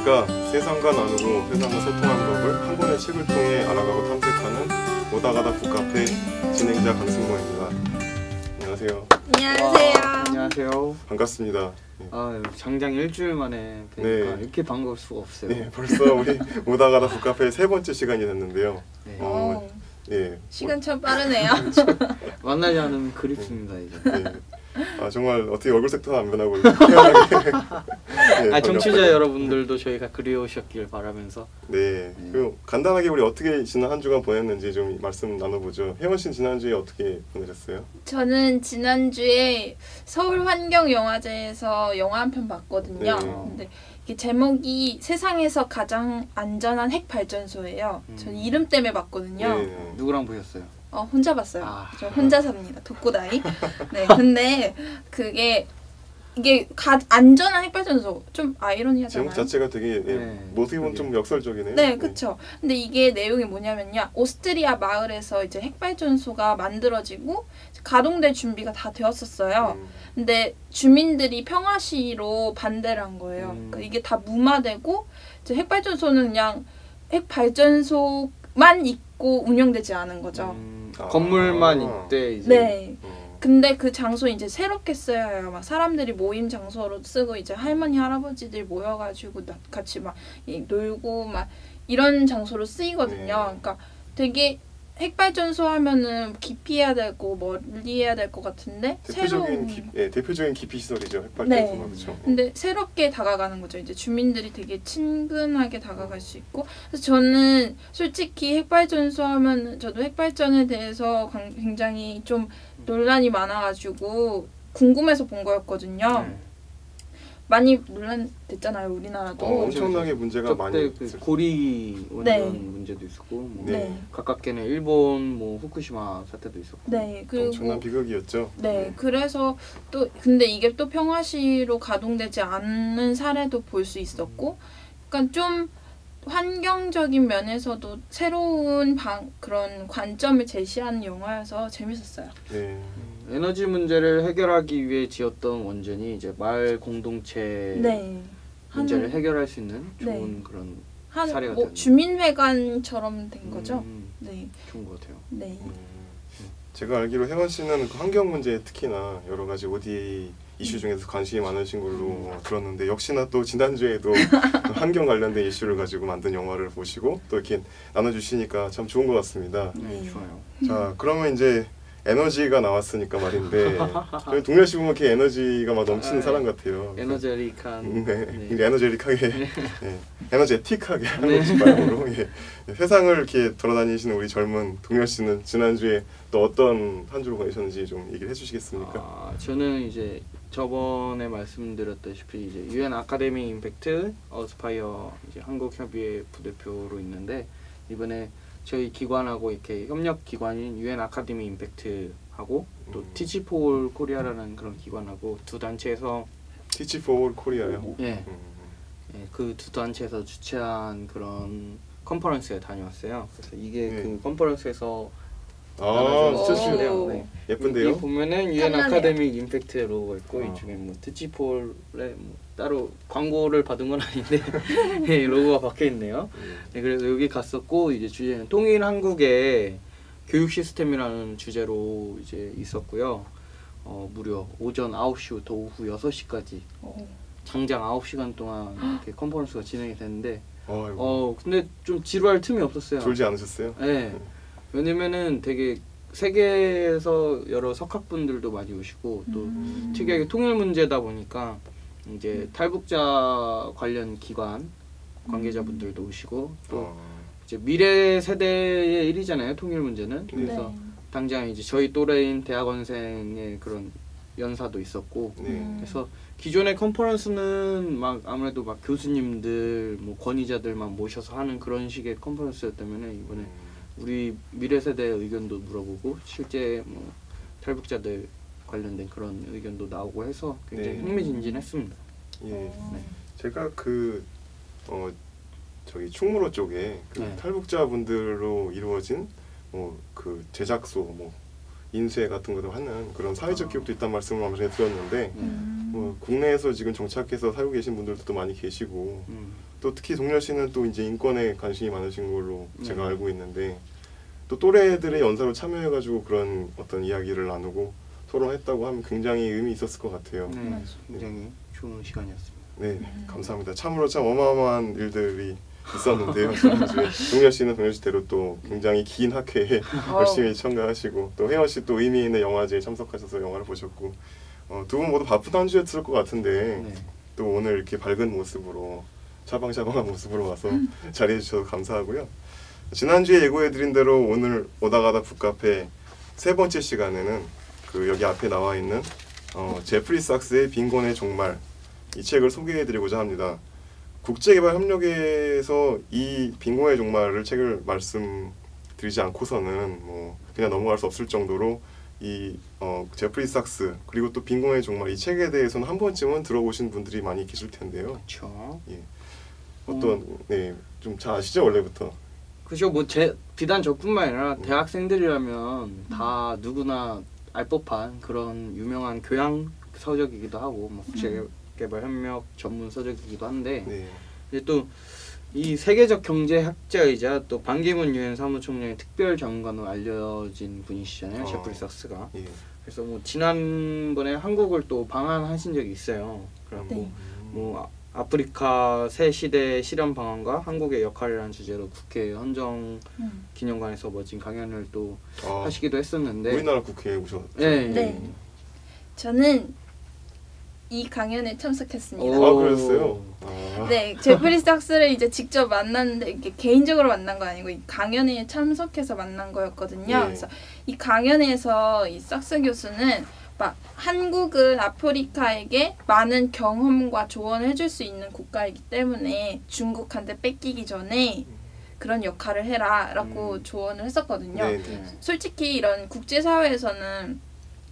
안녕하십니까. 세상과 나누고 세상과 소통하는 법을 한 권의 책을 통해 알아가고 탐색하는 오다가다 북카페 진행자 강승모입니다. 안녕하세요. 안녕하세요. 안녕하세요. 반갑습니다. 아, 장장 일주일 만에 뵈니까 네. 이렇게 반가울 수가 없어요. 네, 벌써 우리 오다가다 북카페 세 번째 시간이 됐는데요. 네. 예, 시간 참 빠르네요. 만나지 않으면 그립습니다 이제. 네. 아 정말 어떻게 얼굴 색도 안 변하고 태연하게. 네, 청취자 여러분들도 저희가 그리우셨길 바라면서. 네. 그럼 간단하게 우리 어떻게 지난 한 주간 보냈는지 좀 말씀 나눠보죠. 혜원 씨는 지난주에 어떻게 보내셨어요? 저는 지난주에 서울환경영화제에서 영화 한 편 봤거든요. 네. 근데 이게 제목이 세상에서 가장 안전한 핵발전소예요. 전 이름 때문에 봤거든요. 네. 누구랑 보셨어요? 혼자 봤어요. 저 아. 혼자 삽니다. 독고다이. 네, 근데 이게 안전한 핵발전소 좀 아이러니하잖아요. 제목 자체가 되게 네. 어떻게 보면 좀 역설적이네요. 네, 그쵸. 근데 이게 내용이 뭐냐면요. 오스트리아 마을에서 이제 핵발전소가 만들어지고 가동될 준비가 다 되었었어요. 근데 주민들이 평화시위로 반대를 한 거예요. 그러니까 이게 다 무마되고 이제 핵발전소는 그냥 핵발전소만 있고 운영되지 않은 거죠. 건물만 있대 이제. 네. 근데 그 장소 이제 새롭게 쓰여요. 막 사람들이 모임 장소로 쓰고 이제 할머니 할아버지들 모여가지고 같이 막 놀고 막 이런 장소로 쓰이거든요. 그러니까 되게 핵발전소 하면은 기피해야 되고 멀리 해야 될 것 같은데 대표적인 기피 시설이죠. 핵발전소가. 네. 그렇죠. 근데 새롭게 다가가는 거죠. 이제 주민들이 되게 친근하게 다가갈 수 있고. 그래서 저는 솔직히 핵발전소 하면 저도 핵발전에 대해서 굉장히 좀 논란이 많아가지고 궁금해서 본 거였거든요. 많이 논란됐잖아요, 우리나라도. 엄청나게 문제가 많이. 그 고리 원전 문제도 있었고, 뭐 가깝게는 일본 뭐 후쿠시마 사태도 있었고. 네, 그리고 엄청난 비극이었죠. 네, 그래서 또 근데 이게 또 평화시로 가동되지 않는 사례도 볼 수 있었고, 그러니까 좀 환경적인 면에서도 새로운 그런 관점을 제시하는 영화여서 재밌었어요. 네. 에너지 문제를 해결하기 위해 지었던 원전이 이제 마을 공동체 문제를 해결할 수 있는 좋은 그런 사례가 뭐 주민회관처럼 된 거죠. 네. 좋은 것 같아요. 네. 제가 알기로 혜원 씨는 그 환경 문제에 특히나 여러 가지 ODA 이슈 중에서 관심이 많으신 걸로 들었는데 역시나 또 지난주에도 환경 관련된 이슈를 가지고 만든 영화를 보시고 또 이렇게 나눠주시니까 참 좋은 것 같습니다. 네, 좋아요. 자, 그러면 이제 에너지가 나왔으니까 말인데 저희 동렬 씨 보면 이렇게 에너지가 막 넘치는 사람 같아요. 에너제릭한. 굉장히 에너제릭하게, 에너제틱하게 하는 거지 말고 세상을 이렇게 돌아다니시는 우리 젊은 동렬 씨는 지난주에 또 어떤 한 주를 보내셨는지 좀 얘기를 해주시겠습니까? 저는 이제 저번에 말씀드렸다시피 이제 UN 아카데미 임팩트 어스파이어 이제 한국 협의회 부대표로 있는데 이번에 저희 기관하고 이렇게 협력 기관인 UN 아카데미 임팩트하고 또 티치 포 코리아라는 그런 기관하고 두 단체에서 티치 포 코리아요. 네. 그 두 단체에서 주최한 그런 컨퍼런스에 다녀왔어요. 그래서 이게 그 컨퍼런스에서 진짜 네. 예쁜데요? 여기 보면은 UN 아카데미 임팩트 로고가 있고 이쪽에 뭐 티치폴에 뭐 따로 광고를 받은 건 아닌데 네, 로고가 박혀 있네요. 네, 그래서 여기 갔었고 이제 주제는 통일 한국의 교육 시스템이라는 주제로 이제 있었고요. 무려 오전 9시부터 오후 6시까지 장장 9시간 동안 이렇게 컨퍼런스가 진행이 됐는데 근데 좀 지루할 틈이 없었어요. 졸지 않으셨어요? 네. 왜냐면은 되게 세계에서 여러 석학분들도 많이 오시고 또 특이하게 통일 문제다 보니까 이제 탈북자 관련 기관 관계자분들도 오시고 또 이제 미래 세대의 일이잖아요, 통일 문제는. 그래서 당장 이제 저희 또래인 대학원생의 그런 연사도 있었고 그래서 기존의 컨퍼런스는 막 아무래도 막 교수님들 뭐 권위자들만 모셔서 하는 그런 식의 컨퍼런스였다면 이번에 우리 미래 세대의 의견도 물어보고 실제 뭐 탈북자들 관련된 그런 의견도 나오고 해서 굉장히 흥미진진했습니다. 제가 저기 충무로 쪽에 탈북자분들로 이루어진 그 제작소 인쇄 같은 것도 하는 그런 사회적 기업도 있다는 말씀을 아마 전에 들었는데 국내에서 지금 정착해서 살고 계신 분들도 또 많이 계시고 또 특히 동열 씨는 또 이제 인권에 관심이 많으신 걸로 제가 네. 알고 있는데 또 또래들의 연사로 참여해가지고 그런 어떤 이야기를 나누고 토론했다고 하면 굉장히 의미 있었을 것 같아요. 네, 맞아요. 굉장히 좋은 시간이었습니다. 네, 감사합니다. 참으로 참 어마어마한 일들이 있었는데요. 지난주에 동열 씨는 동열 씨대로 또 굉장히 긴 학회에 열심히 참가하시고 또 혜원 씨 또 의미 있는 영화제에 참석하셔서 영화를 보셨고 두 분 모두 바쁜 한 주였을 것 같은데 네. 또 오늘 이렇게 밝은 모습으로 샤방샤방한 모습으로 와서 자리해 주셔서 감사하고요. 지난주에 예고해드린 대로 오늘 오다가다 북카페 세 번째 시간에는 그 여기 앞에 나와 있는 제프리 삭스의 빈곤의 종말 이 책을 소개해드리고자 합니다. 국제개발협력에서 이 빈곤의 종말을 책을 말씀드리지 않고서는 뭐 그냥 넘어갈 수 없을 정도로 이 제프리 삭스 그리고 또 빈곤의 종말 이 책에 대해서는 한 번쯤은 들어보신 분들이 많이 계실 텐데요. 그렇죠. 예. 어떤 좀 잘 아시죠 원래부터? 그죠. 뭐 비단 저뿐만 아니라 대학생들이라면 다 누구나 알 법한 그런 유명한 교양 서적이기도 하고 뭐 국제개발 협력 전문 서적이기도 한데 네. 이제 또 이 세계적 경제학자이자 또 반기문 유엔 사무총장의 특별 전문가로 알려진 분이시잖아요. 제프리 삭스가. 예. 그래서 뭐 지난번에 한국을 또 방한하신 적이 있어요. 그래갖고 네. 뭐 아프리카 새 시대 실현 방안과 한국의 역할이라는 주제로 국회 헌정 기념관에서 멋진 강연을 또 하시기도 했었는데 우리나라 국회에 오셨죠? 네. 네. 저는 이 강연에 참석했습니다. 아 그랬어요? 네, 제프리 삭스를 이제 직접 만났는데 이게 개인적으로 만난 거 아니고 이 강연에 참석해서 만난 거였거든요. 네. 그래서 이 강연에서 이 삭스 교수는 막 한국은 아프리카에게 많은 경험과 조언을 해줄 수 있는 국가이기 때문에 중국한테 뺏기기 전에 그런 역할을 해라라고 조언을 했었거든요. 네, 네. 솔직히 이런 국제사회에서는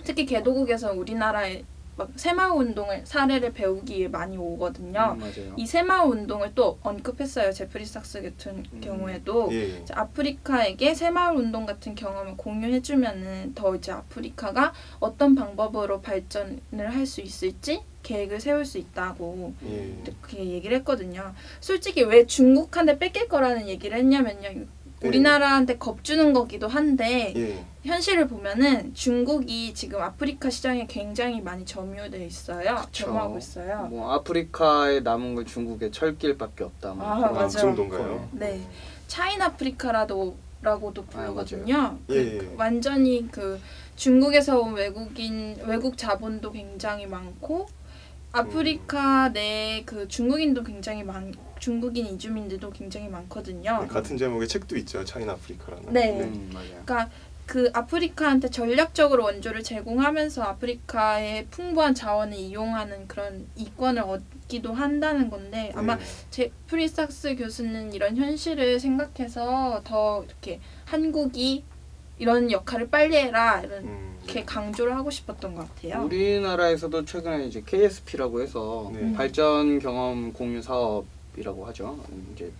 특히 개도국에서 우리나라의 막 새마을 운동을 사례를 배우기 위해 많이 오거든요. 맞아요. 이 새마을 운동을 또 언급했어요. 제프리 삭스 같은 경우에도 예. 이제 아프리카에게 새마을 운동 같은 경험을 공유해주면은 더 이제 아프리카가 어떤 방법으로 발전을 할 수 있을지 계획을 세울 수 있다고 예. 그렇게 얘기를 했거든요. 솔직히 왜 중국한테 뺏길 거라는 얘기를 했냐면요. 우리나라한테 겁주는 거기도 한데 예. 현실을 보면은 중국이 지금 아프리카 시장에 굉장히 많이 점유돼 있어요. 점유하고 있어요. 뭐 아프리카에 남은 건 중국의 철길밖에 없다. 뭐 아, 그런 맞아요. 그 정도인가요? 네, 차인 아프리카라고도 부르거든요. 예. 완전히 그 중국에서 온 외국 자본도 굉장히 많고 아프리카 내 그 중국인도 굉장히 중국인 이주민들도 굉장히 많거든요. 네, 같은 제목의 책도 있죠. 차이나 아프리카라는. 네. 맞아요. 그러니까 그 아프리카한테 전략적으로 원조를 제공하면서 아프리카의 풍부한 자원을 이용하는 그런 이권을 얻기도 한다는 건데 아마 네. 제프리 삭스 교수는 이런 현실을 생각해서 더 이렇게 한국이 이런 역할을 빨리 해라 이렇게 강조를 하고 싶었던 것 같아요. 우리나라에서도 최근에 이제 KSP라고 해서 네. 발전 경험 공유 사업이라고 하죠. 이제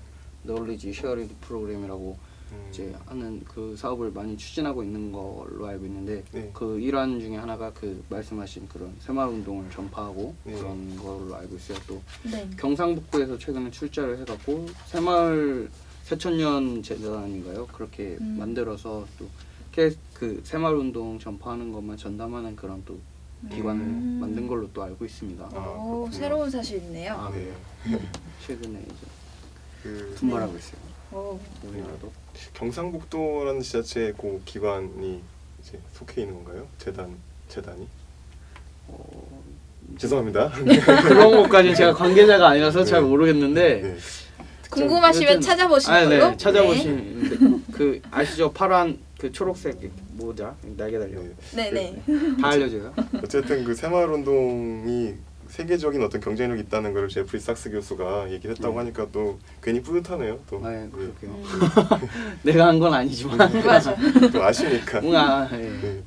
Knowledge Sharing 프로그램이라고 이제 하는 그 사업을 많이 추진하고 있는 걸로 알고 있는데 네. 그 일환 중에 하나가 그 말씀하신 그런 새마을 운동을 전파하고 네. 그런 걸로 알고 있어요. 또 네. 경상북도에서 최근에 출자를 해갖고 새마을 새천년 재단인가요? 그렇게 만들어서 또 그 새마을 운동 전파하는 것만 전담하는 그런 또 기관을 만든 걸로 또 알고 있습니다. 오, 그렇군요. 새로운 사실이네요. 아, 네. 최근에 이제 그 분발하고 있어요. 오. 우리나라도. 경상북도라는 지자체 그 기관이 이제 속해 있는 건가요? 재단이? 죄송합니다. 그런 것까지 제가 관계자가 아니라서 잘 모르겠는데 네. 궁금하시면 여튼- 찾아보시는 네, 걸로. 찾아보시면 그 아시죠? 파란 그 초록색 모자 날개 달려. 네. 네네. 다 알려줘요. 어쨌든 그 새마을 운동이 세계적인 어떤 경쟁력이 있다는 걸 제프리 삭스 교수가 얘기를 했다고 하니까 또 괜히 뿌듯하네요. 또, 네, 그렇게요. 음. 내가 한 건 아니지만 맞아. 또 아시니까. 뭔가 예. 네.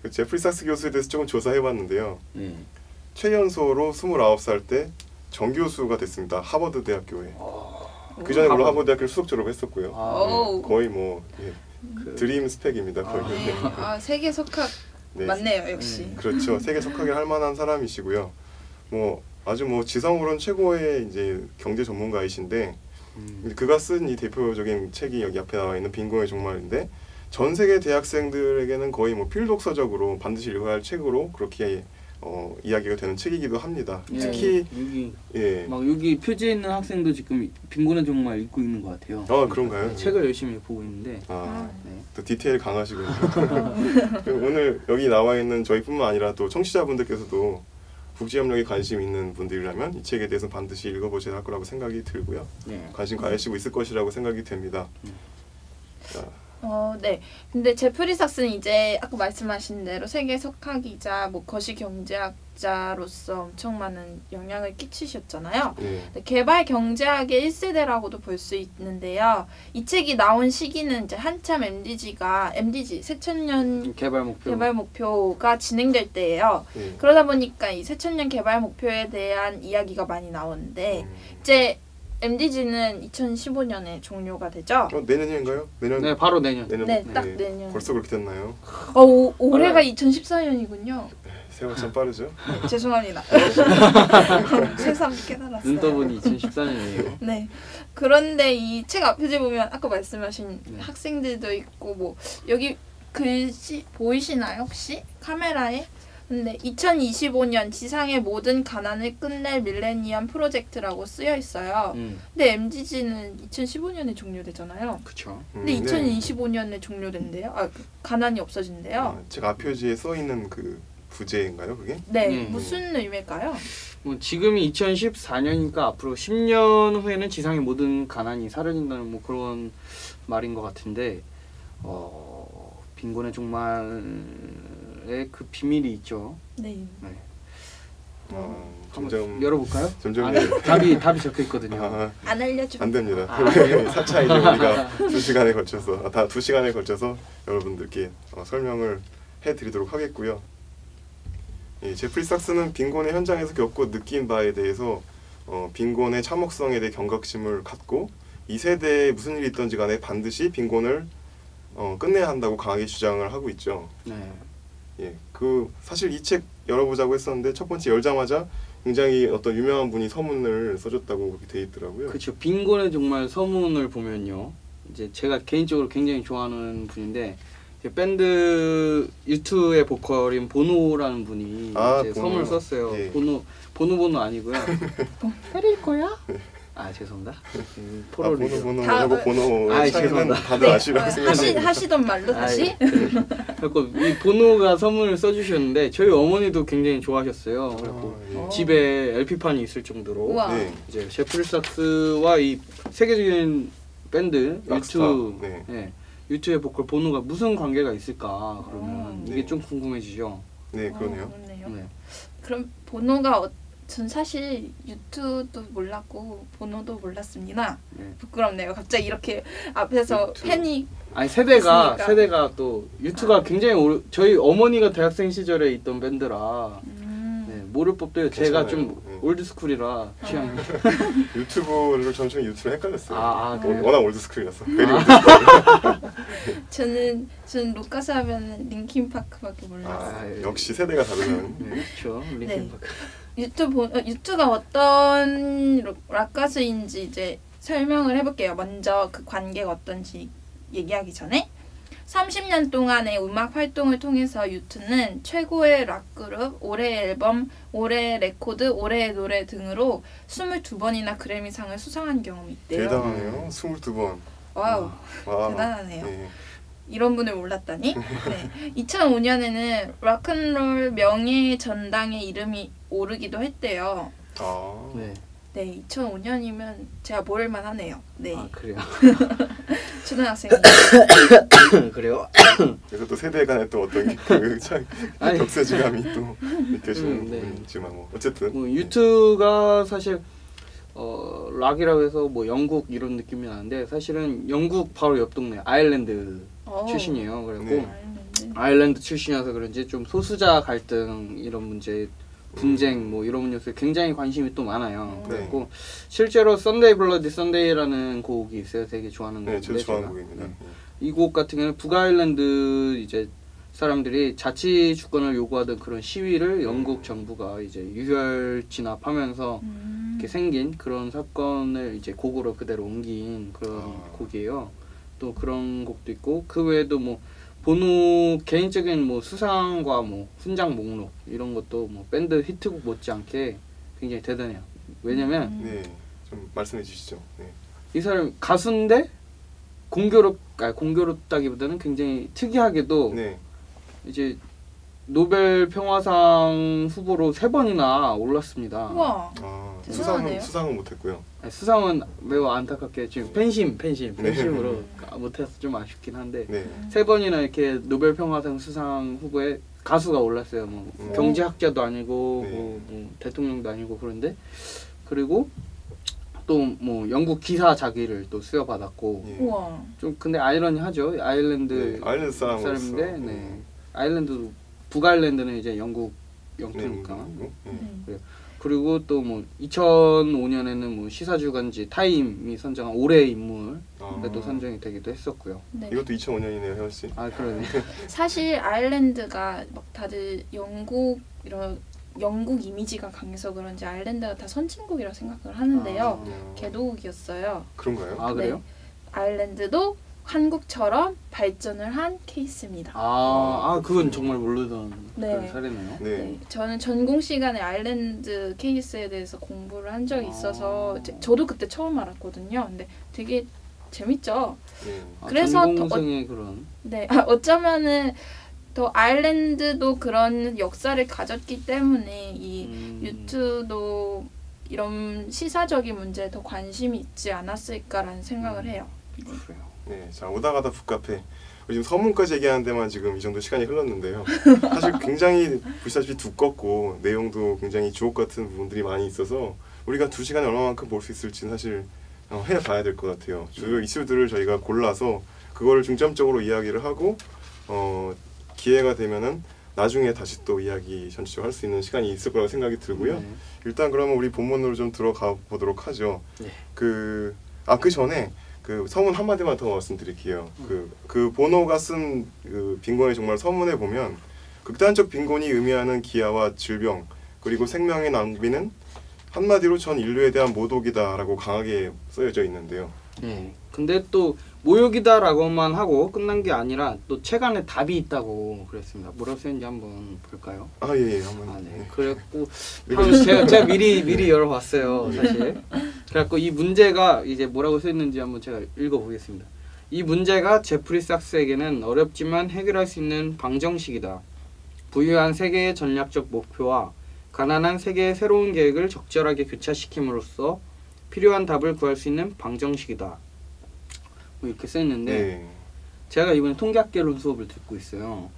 그 제프리 삭스 교수에 대해서 조금 조사해봤는데요. 예. 최연소로 29살 때 정교수가 됐습니다. 하버드 대학교에. 그 전에 물론 하버드 대학교를 수석 졸업했었고요. 오. 거의 뭐 그- 드림 스펙입니다. 거의. 아, 세계 석학 네. 맞네요, 역시. 그렇죠. 세계 석학에 할 만한 사람이시고요. 뭐 아주 뭐 지상으로는 최고의 이제 경제 전문가이신데 그가 쓴 이 대표적인 책이 여기 앞에 나와 있는 빈곤의 종말인데 전 세계 대학생들에게는 거의 뭐 필독서적으로 반드시 읽어야 할 책으로 그렇게 이야기가 되는 책이기도 합니다. 예, 특히 여기 막 여기 표지에 있는 학생도 지금 빈곤의 종말 읽고 있는 것 같아요. 그런가요? 네, 책을 열심히 보고 있는데. 네. 또 디테일 강하시군요. 오늘 여기 나와 있는 저희뿐만 아니라 또 청취자분들께서도 국제협력에 관심 있는 분들이라면 이 책에 대해서 반드시 읽어보셔야 할 거라고 생각이 들고요. 네. 관심 가지시고 있을 것이라고 생각이 됩니다. 자. 네. 근데 제프리 삭스는 이제 아까 말씀하신 대로 세계 석학이자 뭐 거시 경제학자로서 엄청 많은 영향을 끼치셨잖아요. 네. 개발 경제학의 1세대라고도 볼 수 있는데요. 이 책이 나온 시기는 이제 한참 MDG 새천년 개발 목표가 진행될 때예요. 네. 그러다 보니까 이 새천년 개발 목표에 대한 이야기가 많이 나오는데 이제 MDG는 2015년에 종료가 되죠. 내년인가요? 내년. 네, 바로 내년. 네, 딱 내년. 벌써 그렇게 됐나요? 올해가 2014년이군요. 세월 참 빠르죠. 죄송합니다. 새삼 깨달았어요. 눈 떠보니 2014년이에요. 네. 그런데 이 책 앞에 보면 아까 말씀하신 학생들도 있고 뭐 여기 글씨 보이시나요 혹시? 카메라에? 근데 2025년 지상의 모든 가난을 끝낼 밀레니엄 프로젝트라고 쓰여 있어요. 근데 MDG는 2015년에 종료되잖아요. 그렇죠. 근데 2025년에 종료된대요. 가난이 없어진대요. 책 앞표지에 써 있는 그 부제인가요, 그게? 네. 무슨 의미일까요? 뭐 지금이 2014년이니까 앞으로 10년 후에는 지상의 모든 가난이 사라진다는 뭐 그런 말인 것 같은데 빈곤의 종말의 그 비밀이 있죠. 네. 점점 열어볼까요? 점점 답이 적혀 있거든요. 안 알려주면 안 됩니다. 4차 이제 우리가 2시간에 걸쳐서 다 2시간에 걸쳐서 여러분들께 설명을 해드리도록 하겠고요. 제프리 삭스는 빈곤의 현장에서 겪고 느낀 바에 대해서 빈곤의 참혹성에 대해 경각심을 갖고 이 세대에 무슨 일이 있든지 간에 반드시 빈곤을 끝내야 한다고 강하게 주장을 하고 있죠. 네. 그 사실 이 책 열어보자고 했었는데 첫 번째 열자마자 굉장히 어떤 유명한 분이 서문을 써줬다고 그렇게 돼 있더라고요. 그렇죠. 빈곤의 종말 서문을 보면요, 이제 제가 개인적으로 굉장히 좋아하는 분인데 밴드 U2의 보컬인 보노라는 분이 이제 서문을 썼어요. 예. 보노 아니고요. 때릴 거야? 죄송합니다. 보노 차이는 다들 아시라고 생각합니다. 하시던 말로 다시? 그래서 이 보노가 선물을 써주셨는데 저희 어머니도 굉장히 좋아하셨어요. 그래서 집에 LP판이 있을 정도로 이제 제프리 삭스와 이 세계적인 밴드 U2의 보컬 보노가 무슨 관계가 있을까 그러면 이게 좀 궁금해지죠. 네, 그러네요. 네. 그럼 보노가 전 사실 U2도 몰랐고 보노도 몰랐습니다. 부끄럽네요. 갑자기 이렇게 앞에서 팬이 세대가 또 U2가 굉장히 저희 어머니가 대학생 시절에 있던 밴드라 모를 법도 해요. 제가 좀 올드스쿨이라 취향이. 유튜브를 전처럼 유튜브를 헷갈렸어요. 그래요? 워낙 올드스쿨이라서. 베리 올드스쿨. 저는 루카스 하면 링킨파크밖에 몰랐어요. 역시 세대가 다르다는. 그렇죠. 링킨파크. 유튜가 어떤 락 가수인지 이제 설명을 해볼게요. 먼저 그 관계가 어떤지 얘기하기 전에 30년 동안의 음악 활동을 통해서 U2는 최고의 락 그룹, 올해의 앨범, 올해의 레코드, 올해의 노래 등으로 22번이나 그래미상을 수상한 경험이 있대요. 대단하네요. 22번. 와우. 대단하네요. 네. 이런 분을 몰랐다니? 네. 2005년에는 락앤롤 명예 전당의 이름이 오르기도 했대요. 네, 2005년이면 제가 모를만 하네요. 네. 그래요? 초등학생이요. 그래요? 그래서 또 세대 간에 또 어떤 그 격세지감이 또 느껴지는 부분이지만 어쨌든 U2가 사실 락이라고 해서 뭐 영국 이런 느낌이 나는데 사실은 영국 바로 옆 동네 아일랜드 출신이에요. 그리고 아일랜드 출신이라서 그런지 좀 소수자 갈등 이런 문제 분쟁 뭐 이런 뉴스에 굉장히 관심이 또 많아요. 그리고 실제로 썬데이 블러디 썬데이라는 곡이 있어요. 되게 좋아하는 곡인데 저도 좋아하는 곡입니다. 이 곡 같은 경우는 북아일랜드 이제 사람들이 자치 주권을 요구하던 그런 시위를 영국 정부가 이제 유혈 진압하면서 이렇게 생긴 그런 사건을 이제 곡으로 그대로 옮긴 그런 곡이에요. 또 그런 곡도 있고 그 외에도 뭐 보노 개인적인 뭐 수상과 뭐 훈장 목록 이런 것도 뭐 밴드 히트곡 못지않게 굉장히 대단해요. 왜냐면 네, 좀 말씀해 주시죠. 네. 이 사람 가수인데 공교롭다기보다는 굉장히 특이하게도 네. 이제 노벨 평화상 후보로 3번이나 올랐습니다. 우와. 아, 대단하네요. 수상은 못했고요. 수상은 매우 안타깝게 지금 팬심으로 네. 못해서 좀 아쉽긴 한데 네. 3번이나 이렇게 노벨 평화상 수상 후보에 가수가 올랐어요. 뭐 경제학자도 아니고 네. 뭐 대통령도 아니고 그런데 그리고 또 뭐 영국 기사 자기를 또 수여받았고 예. 우와. 좀 근데 아이러니하죠. 아일랜드 네, 아일랜드 사람으로서. 사람인데 네. 아일랜드 북아일랜드는 이제 영국 영토니까. 네. 그리고 또 뭐 2005년에는 뭐 시사주간지 타임이 선정한 올해의 인물에도 선정이 되기도 했었고요. 네. 이것도 2005년이네요, 혜원 씨. 아 그러네. 사실 아일랜드가 막 다들 영국 이미지가 강해서 그런지 아일랜드가 다 선진국이라 생각을 하는데요. 개도국이었어요. 그런가요? 아 그래요? 네. 아일랜드도 한국처럼 발전을 한 케이스입니다. 그건 정말 모르던 네. 그런 사례네요. 네. 네, 저는 전공 시간에 아일랜드 케이스에 대해서 공부를 한 적이 있어서 저도 그때 처음 알았거든요. 근데 되게 재밌죠. 네. 그래서 전공생의 그런. 네, 어쩌면은 더 아일랜드도 그런 역사를 가졌기 때문에 이 유튜도 이런 시사적인 문제에 더 관심이 있지 않았을까라는 생각을 해요. 그래요. 네, 자 오다가다 북카페 지금 서문까지 얘기하는 데만 지금 이 정도 시간이 흘렀는데요. 사실 굉장히 보시다시피 두껍고 내용도 굉장히 주옥 같은 부분들이 많이 있어서 우리가 2시간에 얼마만큼 볼 수 있을지는 사실 해봐야 될 것 같아요. 주요 이슈들을 저희가 골라서 그거를 중점적으로 이야기를 하고 기회가 되면은 나중에 다시 또 이야기 전체적으로 할 수 있는 시간이 있을 거라고 생각이 들고요. 일단 그러면 우리 본문으로 좀 들어가 보도록 하죠. 네. 그 전에 그 서문 한마디만 더 말씀드릴게요. 그 보노가 쓴 그 빈곤의 종말 서문에 보면 극단적 빈곤이 의미하는 기아와 질병 그리고 생명의 낭비는 한마디로 전 인류에 대한 모독이다라고 강하게 쓰여져 있는데요. 네. 근데 또 모욕이다라고만 하고 끝난 게 아니라 또 책 안에 답이 있다고 그랬습니다. 뭐라고 쓰였는지 한번 볼까요? 예, 한번. 네. 그랬고 제가 미리 열어봤어요, 사실. 그래갖고 이 문제가 이제 뭐라고 쓰였는지 한번 제가 읽어보겠습니다. 이 문제가 제프리 삭스에게는 어렵지만 해결할 수 있는 방정식이다. 부유한 세계의 전략적 목표와 가난한 세계의 새로운 계획을 적절하게 교차시킴으로써 필요한 답을 구할 수 있는 방정식이다. 뭐 이렇게 써있는데 네. 제가 이번에 통계학개론 수업을 듣고 있어요.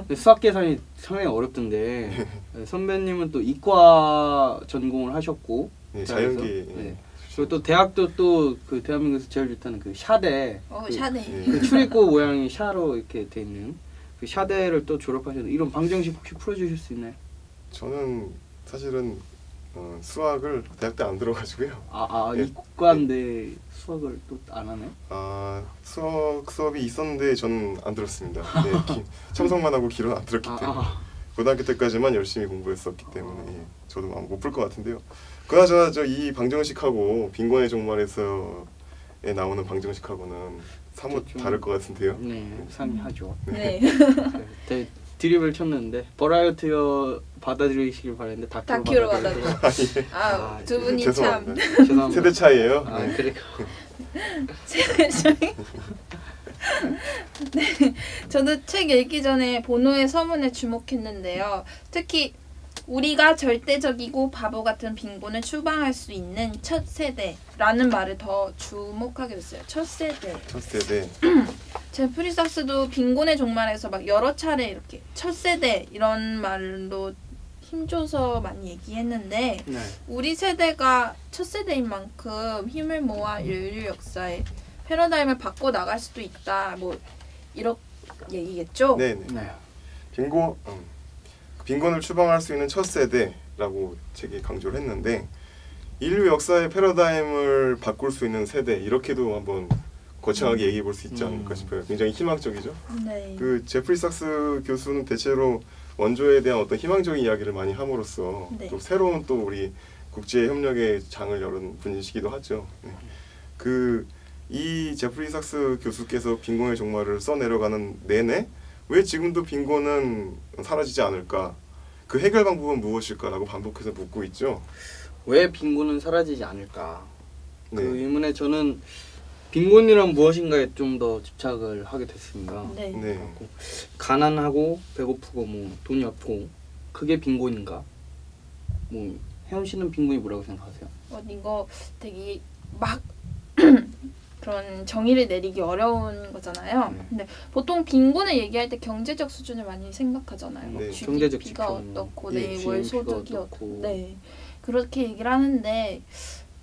네. 수학 계산이 상당히 어렵던데 선배님은 또 이과 전공을 하셨고 네, 자연계. 네. 그리고 또 대학도 또 그 대한민국에서 제일 좋다는 그 샤대. 샤네. 그 출입구 모양이 샤로 이렇게 돼 있는 그 샤대를 또 졸업하셨는데 이런 방정식 혹시 풀어주실 수 있나요? 저는 사실은 수학을 대학 때 안 들어가지고요. 예. 이과인데 수학을 또 안 하네? 수업이 있었는데 저는 안 들었습니다. 네, 참석만 하고 기록 안 들었기 때문에 고등학교 때까지만 열심히 공부했었기 때문에 저도 아마 못 풀 것 같은데요. 그나저나 이 방정식하고 빈곤의 종말에서에 나오는 방정식하고는 사뭇 다를 것 같은데요. 네, 상이하죠. 네. 네. 드립을 쳤는데 버라이어티어 받아들이시길 바랬는데 다큐로 받아들여. 두 분이 참 죄송합니다. 세대 차이예요. 그래. 세대 차이. 네, 저도 책 읽기 전에 보노의 서문에 주목했는데요. 특히 우리가 절대적이고 바보 같은 빈곤을 추방할 수 있는 첫 세대라는 말을 더 주목하게 됐어요. 첫 세대. 제프리 삭스도 빈곤의 종말에서 막 여러 차례 이렇게 첫 세대 이런 말로 힘줘서 많이 얘기했는데 우리 세대가 첫 세대인 만큼 힘을 모아 인류 역사의 패러다임을 바꿔 나갈 수도 있다. 뭐 이런 얘기겠죠? 네. 빈곤을 추방할 수 있는 첫 세대라고 책이 강조를 했는데 인류 역사의 패러다임을 바꿀 수 있는 세대 이렇게도 한번 거창하게 얘기해 볼 수 있지 않을까 싶어요. 굉장히 희망적이죠. 네. 그 제프리 삭스 교수는 대체로 원조에 대한 어떤 희망적인 이야기를 많이 함으로써 네. 또 새로운 또 우리 국제 협력의 장을 여는 분이시기도 하죠. 네. 이 제프리 삭스 교수께서 빈곤의 종말을 써내려가는 내내 왜 지금도 빈곤은 사라지지 않을까? 그 해결 방법은 무엇일까라고 반복해서 묻고 있죠. 왜 빈곤은 사라지지 않을까? 네. 그 의문에 저는 빈곤이란 무엇인가에 좀 더 집착을 하게 됐습니다. 네. 네. 가난하고 배고프고 뭐 돈이 없고 그게 빈곤인가? 뭐 혜원 씨는 빈곤이 뭐라고 생각하세요? 이거 되게 막 그런 정의를 내리기 어려운 거잖아요. 네. 근데 보통 빈곤을 얘기할 때 경제적 수준을 많이 생각하잖아요. 네. 경제적 GDP가 지표, 어떻고, 예, 네, GNP 가 월 소득이 어떻고. 네, 그렇게 얘기를 하는데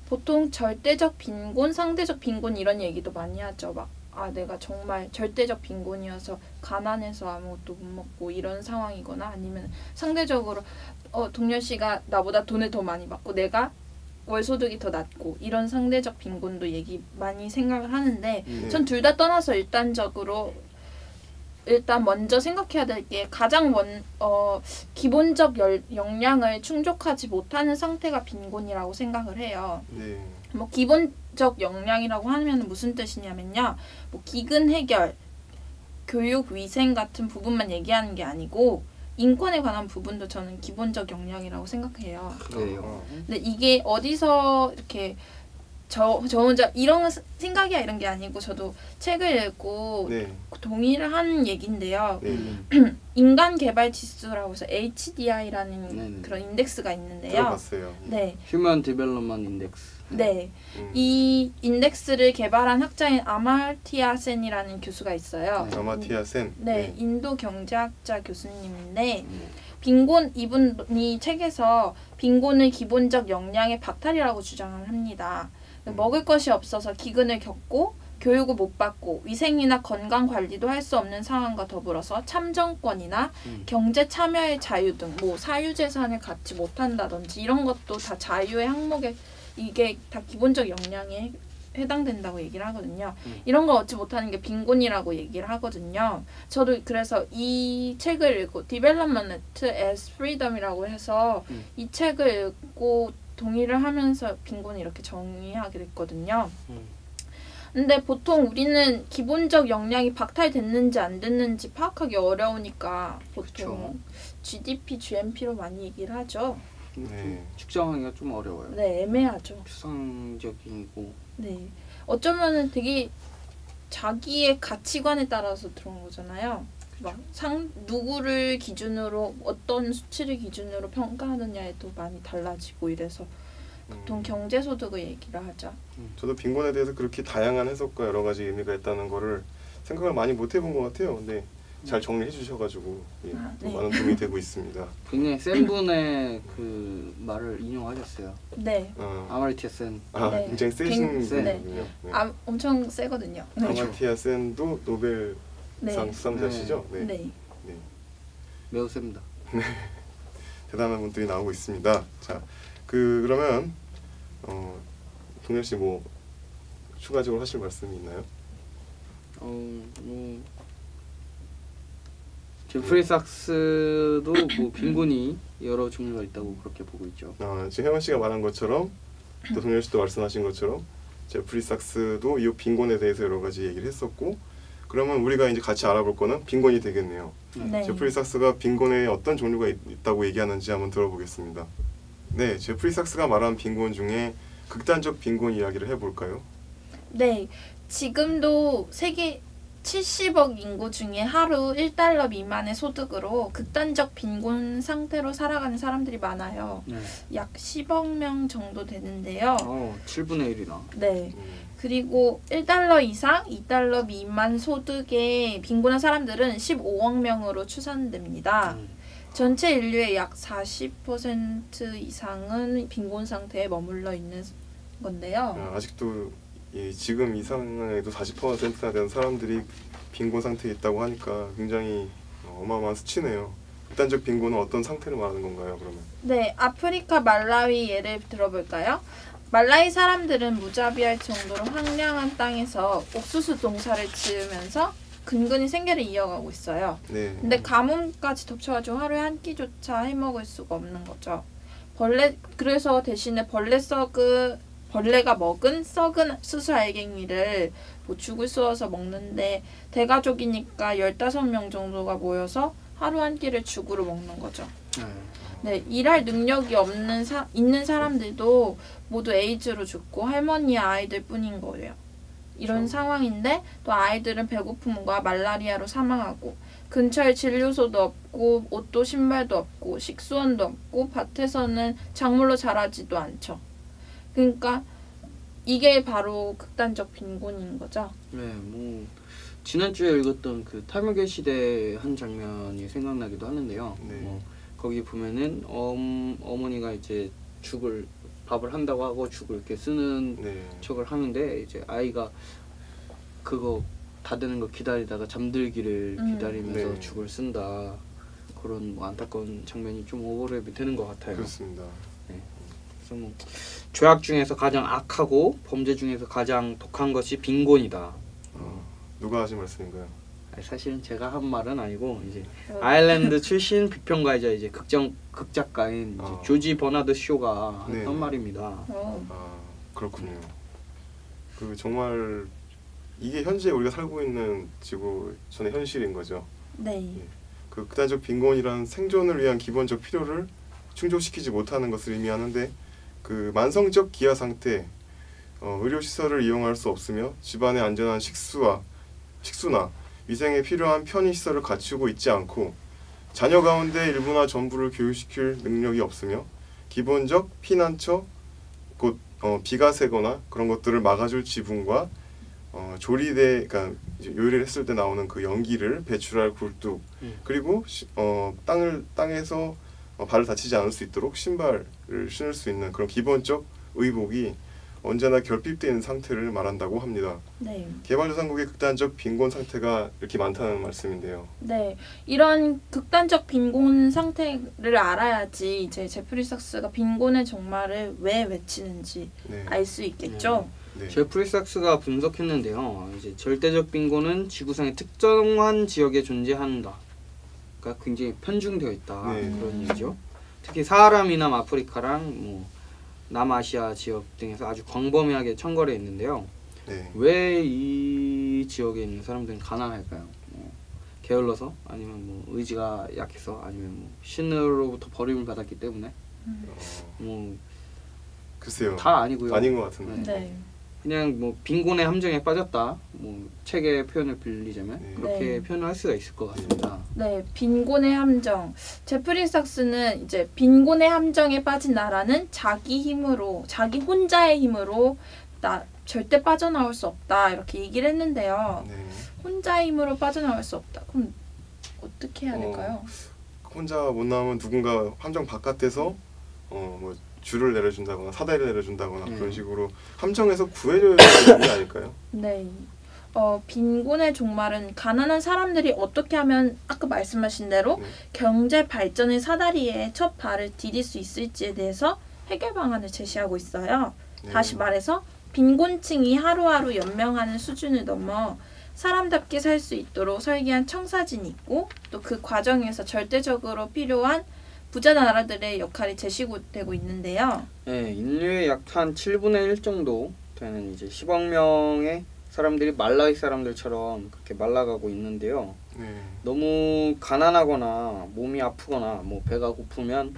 보통 절대적 빈곤, 상대적 빈곤 이런 얘기도 많이 하죠. 막 내가 정말 절대적 빈곤이어서 가난해서 아무것도 못 먹고 이런 상황이거나 아니면 상대적으로 동현 씨가 나보다 돈을 더 많이 받고 내가 월 소득이 더 낮고 이런 상대적 빈곤도 얘기 많이 생각을 하는데 전 둘 다 떠나서 일단 먼저 생각해야 될 게 가장 기본적 역량을 충족하지 못하는 상태가 빈곤이라고 생각을 해요. 네. 뭐 기본적 역량이라고 하면 무슨 뜻이냐면요. 뭐 기근 해결, 교육, 위생 같은 부분만 얘기하는 게 아니고 인권에 관한 부분도 저는 기본적 역량이라고 생각해요. 그래요. 근데 이게 어디서 이렇게 저 혼자 이런 생각이야 이런 게 아니고 저도 책을 읽고 네. 동의를 한 얘기인데요. 네. 인간 개발 지수라고 해서 HDI라는 네네. 그런 인덱스가 있는데요. 들어봤어요. 네. 휴먼 디벨롭먼트 인덱스. 네. 이 인덱스를 개발한 학자인 아말티아 센이라는 교수가 있어요. 아마티아 센. 네, 인도 경제학자 교수님인데 네. 이분이 책에서 빈곤을 기본적 역량의 박탈이라고 주장을 합니다. 먹을 것이 없어서 기근을 겪고 교육을 못 받고 위생이나 건강 관리도 할 수 없는 상황과 더불어서 참정권이나 경제 참여의 자유 등 뭐 사유재산을 갖지 못한다든지 이런 것도 다 자유의 항목에 이게 다 기본적 역량에 해당된다고 얘기를 하거든요. 이런 걸 얻지 못하는 게 빈곤이라고 얘기를 하거든요. 저도 그래서 이 책을 읽고 Development as Freedom이라고 해서 이 책을 읽고 동의를 하면서 빈곤을 이렇게 정의하게 됐거든요. 근데 보통 우리는 기본적 역량이 박탈됐는지 안 됐는지 파악하기 어려우니까 보통 GDP, GNP로 많이 얘기를 하죠. 네. 측정하기가 좀 어려워요. 네, 애매하죠. 추상적이고. 네, 어쩌면은 되게 자기의 가치관에 따라서 들어온 거잖아요. 막 누구를 기준으로 어떤 수치를 기준으로 평가하느냐에도 많이 달라지고 이래서 보통 경제소득을 얘기를 하죠. 저도 빈곤에 대해서 그렇게 다양한 해석과 여러 가지 의미가 있다는 거를 생각을 많이 못 해본 것 같아요. 근데 잘 정리해 주셔가지고 예, 네. 많은 도움이 되고 있습니다. 굉장히 센 분의 그 말을 인용하셨어요. 네. 아마티아 센. 네. 굉장히 세신 네. 분이군요. 네. 엄청 세거든요. 네. 아마티아 센도 노벨상 네. 수상자시죠? 네. 네. 네. 매우 셉니다. 대단한 분들이 나오고 있습니다. 자, 그러면 동현 씨 뭐 추가적으로 하실 말씀이 있나요? 뭐 제프리 삭스도 뭐 빈곤이 여러 종류가 있다고 그렇게 보고 있죠. 지금 혜원 씨가 말한 것처럼 또 동현 씨도 말씀하신 것처럼 제프리 삭스도 이 빈곤에 대해서 여러 가지 얘기를 했었고, 그러면 우리가 이제 같이 알아볼 거는 빈곤이 되겠네요. 네. 제프리 삭스가 빈곤에 어떤 종류가 있다고 얘기하는지 한번 들어보겠습니다. 네, 제프리 삭스가 말한 빈곤 중에 극단적 빈곤 이야기를 해볼까요? 네. 지금도 세계 70억 인구 중에 하루 1달러 미만의 소득으로 극단적 빈곤 상태로 살아가는 사람들이 많아요. 네. 약 10억 명 정도 되는데요. 7분의 1이나. 네. 그리고 1달러 이상, 2달러 미만 소득의 빈곤한 사람들은 15억 명으로 추산됩니다. 전체 인류의 약 40% 이상은 빈곤 상태에 머물러 있는 건데요. 아직도 지금 이 상황에도 40%나 되는 사람들이 빈곤 상태에 있다고 하니까 굉장히 어마어마한 수치네요. 극단적 빈곤은 어떤 상태를 말하는 건가요, 그러면? 네, 아프리카 말라위 예를 들어볼까요? 말라위 사람들은 무자비할 정도로 황량한 땅에서 옥수수 농사를 지으면서 근근히 생계를 이어가고 있어요. 네. 근데 가뭄까지 덮쳐가지고 하루에 한 끼조차 해먹을 수가 없는 거죠. 그래서 대신에 벌레가 먹은 썩은 수수 알갱이를 뭐 죽을 쏘아서 먹는데 대가족이니까 15명 정도가 모여서 하루 한 끼를 죽으로 먹는 거죠. 네, 일할 능력이 있는 사람들도 모두 에이즈로 죽고 할머니의 아이들 뿐인 거예요. 이런 그렇죠. 상황인데 또 아이들은 배고픔과 말라리아로 사망하고 근처에 진료소도 없고 옷도 신발도 없고 식수원도 없고 밭에서는 작물로 자라지도 않죠. 그러니까 이게 바로 극단적 빈곤인 거죠. 네, 뭐 지난주에 읽었던 그 탈무계 시대 한 장면이 생각나기도 하는데요. 네. 거기 보면은 어머니가 이제 밥을 한다고 하고 죽을 이렇게 쓰는 네. 척을 하는데 이제 아이가 그거 다 되는 거 기다리다가 잠들기를 기다리면서 네. 죽을 쓴다. 그런 뭐 안타까운 장면이 좀 오버랩이 되는 것 같아요. 그렇습니다. 그래서 뭐 죄악 중에서 가장 악하고 범죄 중에서 가장 독한 것이 빈곤이다. 누가 하신 말씀인가요? 사실은 제가 한 말은 아니고 이제 아일랜드 출신 비평가이자 이제 극작가인 이제 조지 버나드 쇼가 네. 했던 말입니다. 아, 그렇군요. 그 정말 이게 현재 우리가 살고 있는 지구촌의 현실인 거죠. 네. 그 극단적 빈곤이란 생존을 위한 기본적 필요를 충족시키지 못하는 것을 의미하는데 그 만성적 기아 상태, 의료시설을 이용할 수 없으며 집안에 안전한 식수나 위생에 필요한 편의시설을 갖추고 있지 않고 자녀 가운데 일부나 전부를 교육시킬 능력이 없으며 기본적 피난처, 곧 비가 새거나 그런 것들을 막아줄 지붕과 그러니까 요리를 했을 때 나오는 그 연기를 배출할 굴뚝, 그리고 땅에서 발을 다치지 않을 수 있도록 신발을 신을 수 있는 그런 기본적 의복이 언제나 결핍되어 있는 상태를 말한다고 합니다. 네. 개발도상국의 극단적 빈곤 상태가 이렇게 많다는 말씀인데요. 네. 이런 극단적 빈곤 상태를 알아야지 이제 제프리 삭스가 빈곤의 종말을 왜 외치는지 네. 알 수 있겠죠. 네. 제프리 삭스가 분석했는데요. 이제 절대적 빈곤은 지구상의 특정한 지역에 존재한다. 그러니까 굉장히 편중되어 있다. 네. 그런 얘기죠. 특히 사하라미남 아프리카랑 뭐 남아시아 지역 등에서 아주 광범위하게 천거해 있는데요. 네. 왜 이 지역에 있는 사람들은 가난할까요? 게을러서? 아니면 뭐 의지가 약해서? 아니면 뭐 신으로부터 버림을 받았기 때문에? 뭐 글쎄요. 다 아니고요. 아닌 것 같은데. 네. 그냥 뭐 빈곤의 함정에 빠졌다. 뭐 책의 표현을 빌리자면 네. 그렇게 네. 표현을 할 수가 있을 것 같습니다. 네, 빈곤의 함정. 제프리 삭스는 이제 빈곤의 함정에 빠진 나라는 자기 혼자의 힘으로 절대 빠져나올 수 없다 이렇게 얘기를 했는데요. 네. 혼자의 힘으로 빠져나올 수 없다. 그럼 어떻게 해야 될까요? 혼자 못 나오면 누군가 함정 바깥에서 뭐 줄을 내려준다거나 사다리를 내려준다거나 그런 식으로 함정에서 구해줘야 되는 게 아닐까요? 네. 빈곤의 종말은 가난한 사람들이 어떻게 하면 아까 말씀하신 대로 네. 경제 발전의 사다리에 첫 발을 디딜 수 있을지에 대해서 해결 방안을 제시하고 있어요. 네. 다시 말해서 빈곤층이 하루하루 연명하는 수준을 넘어 사람답게 살 수 있도록 설계한 청사진이 있고 또 그 과정에서 절대적으로 필요한 부자 나라들의 역할이 제시되고 있는데요. 네, 인류의 약 한 7분의 1 정도 되는 이제 10억 명의 사람들이 말라위 사람들처럼 그렇게 말라가고 있는데요. 네. 너무 가난하거나 몸이 아프거나 뭐 배가 고프면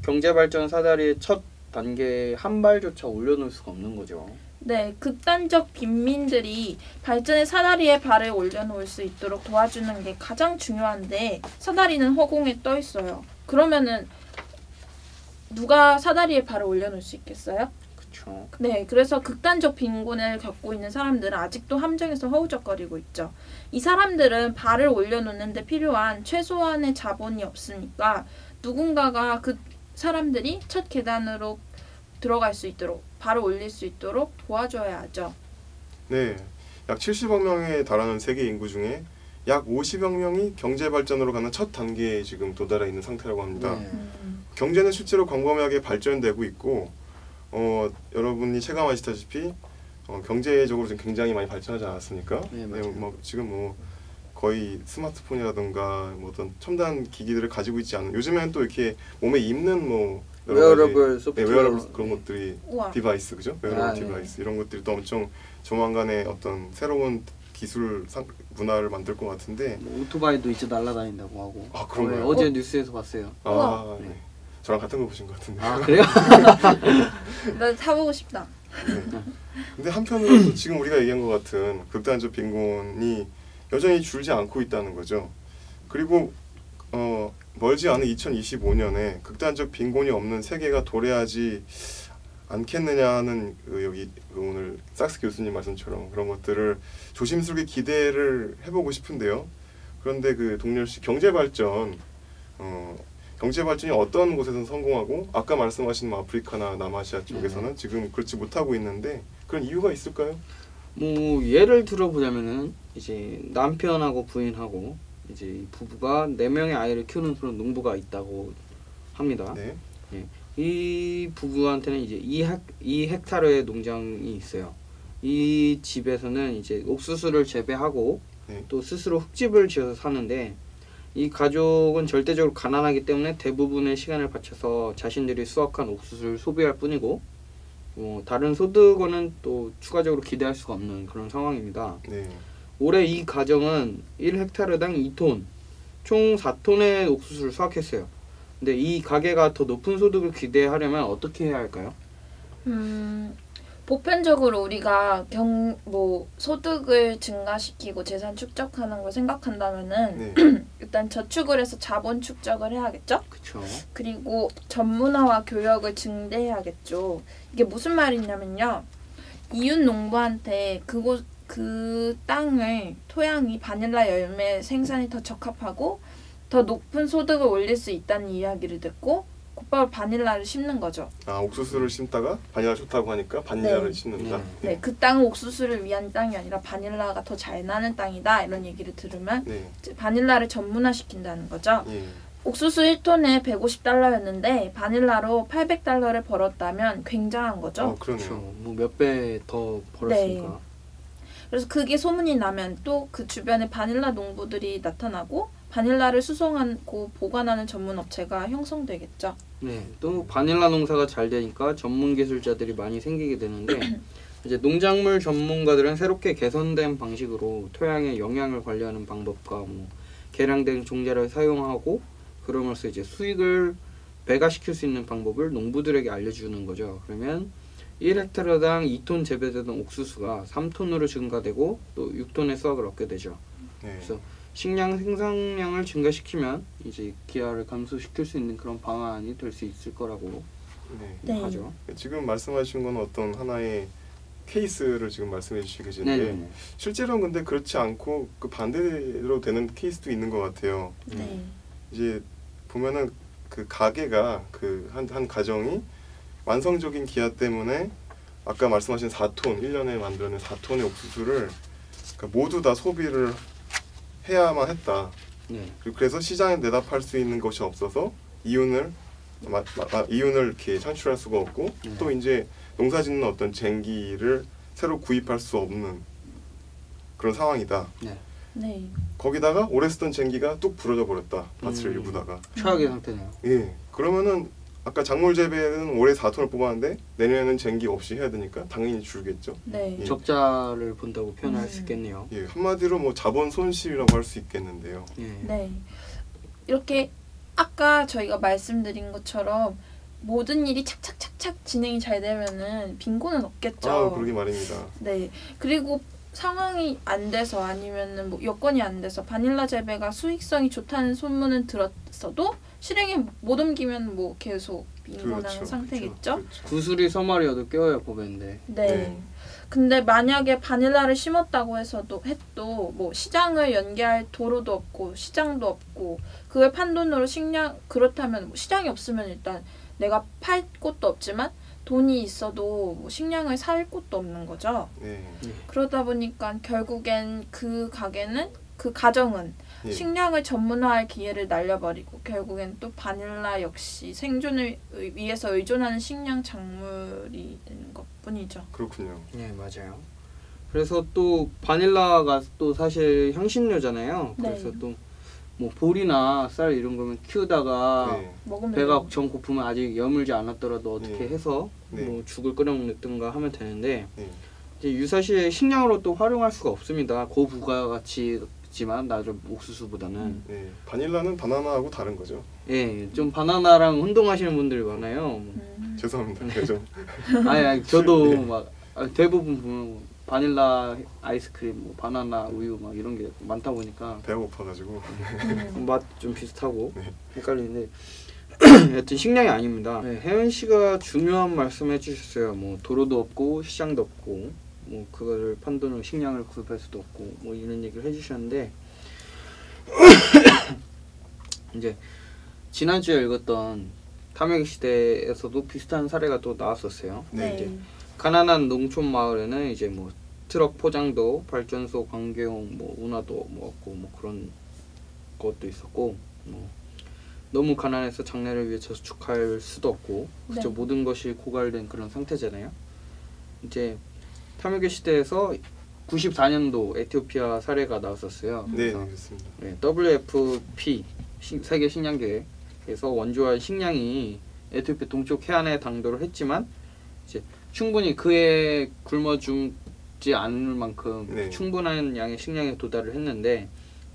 경제 발전 사다리의 첫 단계 한 발조차 올려놓을 수가 없는 거죠. 네, 극단적 빈민들이 발전의 사다리에 발을 올려놓을 수 있도록 도와주는 게 가장 중요한데 사다리는 허공에 떠 있어요. 그러면은 누가 사다리에 발을 올려놓을 수 있겠어요? 그렇죠. 네, 그래서 극단적 빈곤을 겪고 있는 사람들은 아직도 함정에서 허우적거리고 있죠. 이 사람들은 발을 올려놓는데 필요한 최소한의 자본이 없으니까 누군가가 그 사람들이 첫 계단으로 들어갈 수 있도록 발을 올릴 수 있도록 도와줘야 하죠. 네. 약 70억 명에 달하는 세계 인구 중에 약 50억 명이 경제 발전으로 가는 첫 단계에 지금 도달해 있는 상태라고 합니다. 네. 경제는 실제로 광범위하게 발전되고 있고 여러분이 체감하시다시피 경제적으로 지금 굉장히 많이 발전하지 않았습니까? 네, 맞아요. 지금 뭐 거의 스마트폰이라든가 뭐 어떤 첨단 기기들을 가지고 있지 않은 요즘에는 또 이렇게 몸에 입는 뭐 웨어러블 소프트웨어 웨어러블 그런 것들이 우와. 디바이스 그죠? 웨어러블 네. 디바이스 이런 것들이 또 엄청 조만간에 어떤 새로운 기술 문화를 만들 것 같은데 뭐 오토바이도 이제 날아다닌다고 하고. 아, 그런가요? 어제 뉴스에서 봤어요. 우와. 네. 저랑 같은 거 보신 것 같은데. 아 그래요? 나 타보고 싶다. 네. 근데 한편으로 또 지금 우리가 얘기한 것 같은 극단적 빈곤이 여전히 줄지 않고 있다는 거죠. 그리고 멀지 않은 2025년에 극단적 빈곤이 없는 세계가 도래하지 않겠느냐는 여기 오늘 삭스 교수님 말씀처럼 그런 것들을 조심스럽게 기대를 해보고 싶은데요. 그런데 동렬 씨 경제 발전이 어떤 곳에서는 성공하고 아까 말씀하신 아프리카나 남아시아 쪽에서는 지금 그렇지 못하고 있는데 그런 이유가 있을까요? 뭐 예를 들어 보자면은 이제 남편하고 부인하고 이제 이 부부가 4명의 아이를 키우는 그런 농부가 있다고 합니다. 네. 이 부부한테는 이제 2헥타르의 농장이 있어요. 이 집에서는 이제 옥수수를 재배하고 네. 또 스스로 흙집을 지어서 사는데 이 가족은 절대적으로 가난하기 때문에 대부분의 시간을 바쳐서 자신들이 수확한 옥수수를 소비할 뿐이고 다른 소득원은 또 추가적으로 기대할 수가 없는 그런 상황입니다. 네. 올해 이 가정은 1헥타르당 2톤, 총 4톤의 옥수수를 수확했어요. 근데 이 가게가 더 높은 소득을 기대하려면 어떻게 해야 할까요? 보편적으로 우리가 소득을 증가시키고 재산 축적하는 걸 생각한다면은 네. 일단 저축을 해서 자본 축적을 해야겠죠? 그쵸. 그리고 전문화와 교역을 증대해야겠죠. 이게 무슨 말이냐면요. 이웃 농부한테 그 땅을 토양이 바닐라 열매 생산이 더 적합하고 더 높은 소득을 올릴 수 있다는 이야기를 듣고 곧바로 바닐라를 심는 거죠. 아, 옥수수를 심다가 바닐라 좋다고 하니까 바닐라를 네. 심는다. 네, 그 땅은 옥수수를 위한 땅이 아니라 바닐라가 더 잘 나는 땅이다 이런 얘기를 들으면 네. 이제 바닐라를 전문화시킨다는 거죠. 예. 옥수수 1톤에 150달러였는데 바닐라로 800달러를 벌었다면 굉장한 거죠. 그러네요. 그렇죠. 뭐 몇 배 더 벌었으니까. 그래서 그게 소문이 나면 또 그 주변에 바닐라 농부들이 나타나고 바닐라를 수송하고 보관하는 전문 업체가 형성되겠죠. 네, 또 바닐라 농사가 잘 되니까 전문 기술자들이 많이 생기게 되는데 이제 농작물 전문가들은 새롭게 개선된 방식으로 토양의 영양을 관리하는 방법과 뭐 개량된 종자를 사용하고 그럼으로써 이제 수익을 배가시킬 수 있는 방법을 농부들에게 알려주는 거죠. 그러면 1헥타르당 2톤 재배되던 옥수수가 3톤으로 증가되고 또 6톤의 수확을 얻게 되죠. 네. 그래서 식량 생산량을 증가시키면 이제 기아를 감소시킬 수 있는 그런 방안이 될 수 있을 거라고 네. 하죠. 지금 말씀하신 건 어떤 하나의 케이스를 지금 말씀해 주시고 계시는데 네네. 실제로는 근데 그렇지 않고 그 반대로 되는 케이스도 있는 것 같아요. 네. 이제 보면은 그 가게가 한 가정이 완성적인 기아 때문에 아까 말씀하신 4톤 1년에 만들어낸 4톤의 옥수수를 그러니까 모두 다 소비를 해야만 했다. 네. 그래서 시장에 내다 팔 수 있는 것이 없어서 이윤을 이렇게 창출할 수가 없고 네. 또 이제 농사짓는 어떤 쟁기를 새로 구입할 수 없는 그런 상황이다. 네. 네. 거기다가 오래 쓰던 쟁기가 뚝 부러져 버렸다. 밭을 일구다가. 최악의 상태네요. 예. 그러면은 아까 작물 재배는 올해 4톤을 뽑았는데 내년에는 쟁기 없이 해야 되니까 당연히 줄겠죠. 네. 예. 적자를 본다고 표현할 수 있겠네요. 예. 한마디로 뭐 자본 손실이라고 할 수 있겠는데요. 예. 네. 이렇게 아까 저희가 말씀드린 것처럼 모든 일이 착착착착 진행이 잘 되면은 빈곤은 없겠죠. 아, 그러게 말입니다. 네. 그리고 상황이 안 돼서 아니면은 뭐 여건이 안 돼서 바닐라 재배가 수익성이 좋다는 소문은 들었어도 실행에 못 옮기면 뭐 계속 빈곤한 그렇죠. 상태겠죠. 그렇죠. 구슬이 서말이어도 껴야 보배인데. 네. 네. 근데 만약에 바닐라를 심었다고 해도 뭐 시장을 연계할 도로도 없고 시장도 없고 그걸 판돈으로 그렇다면 뭐 시장이 없으면 일단 내가 팔 곳도 없지만 돈이 있어도 뭐 식량을 살 곳도 없는 거죠. 네. 그러다 보니까 결국엔 그 가정은 예. 식량을 전문화할 기회를 날려버리고 결국엔 또 바닐라 역시 생존을 위해서 의존하는 식량 작물이 되는 것뿐이죠. 그렇군요. 네, 맞아요. 그래서 또 바닐라가 또 사실 향신료잖아요. 네. 그래서 또 뭐 보리나 쌀 이런 거면 키우다가 네. 먹으면 배가 되는 정 고프면 아직 여물지 않았더라도 어떻게 네. 해서 네. 뭐 죽을 끓여 먹든가 하면 되는데 네. 이제 유사시에 식량으로 또 활용할 수가 없습니다. 고부가가치지만 나름 옥수수보다는 네. 바닐라는 바나나하고 다른 거죠. 예, 좀 바나나랑 혼동하시는 분들이 많아요. 죄송합니다. 좀 아니 저도 막 대부분 보면 바닐라 아이스크림, 뭐 바나나 우유 막 이런 게 많다 보니까 배가 고파가지고. 맛 좀 비슷하고 네. 헷갈리는데 여튼 식량이 아닙니다. 네, 혜연 씨가 중요한 말씀해 주셨어요. 뭐 도로도 없고 시장도 없고 뭐 그거를 판돈으로 식량을 구입할 수도 없고 뭐 이런 얘기를 해주셨는데 이제 지난주에 읽었던 탐욕의 시대에서도 비슷한 사례가 또 나왔었어요. 네. 이제 가난한 농촌 마을에는 이제 뭐 트럭 포장도, 발전소 관계용 뭐 운하도 뭐 없고 뭐 그런 것도 있었고 뭐 너무 가난해서 장래를 위해 저축할 수도 없고 그저 네. 모든 것이 고갈된 그런 상태잖아요. 이제 탐욕의 시대에서 94년도 에티오피아 사례가 나왔었어요. 네, 그래서 그렇습니다. 네, WFP 세계 식량계에서 원조한 식량이 에티오피아 동쪽 해안에 당도를 했지만 이제 충분히 그에 굶어 죽지 않을 만큼 네. 충분한 양의 식량에 도달을 했는데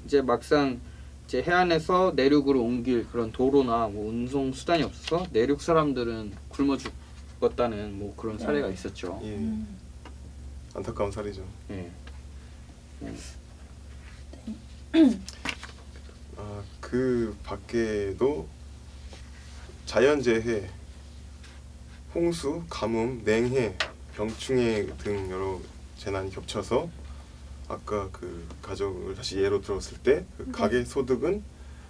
이제 막상 이제 해안에서 내륙으로 옮길 그런 도로나 뭐 운송 수단이 없어서 내륙 사람들은 굶어 죽었다는 뭐 그런 사례가 네. 있었죠. 예. 안타까운 사례죠. 예. 그 밖에도 자연재해, 홍수, 가뭄, 냉해, 병충해 등 여러 재난이 겹쳐서 아까 그 가족을 다시 예로 들었을 때 그 가계 소득은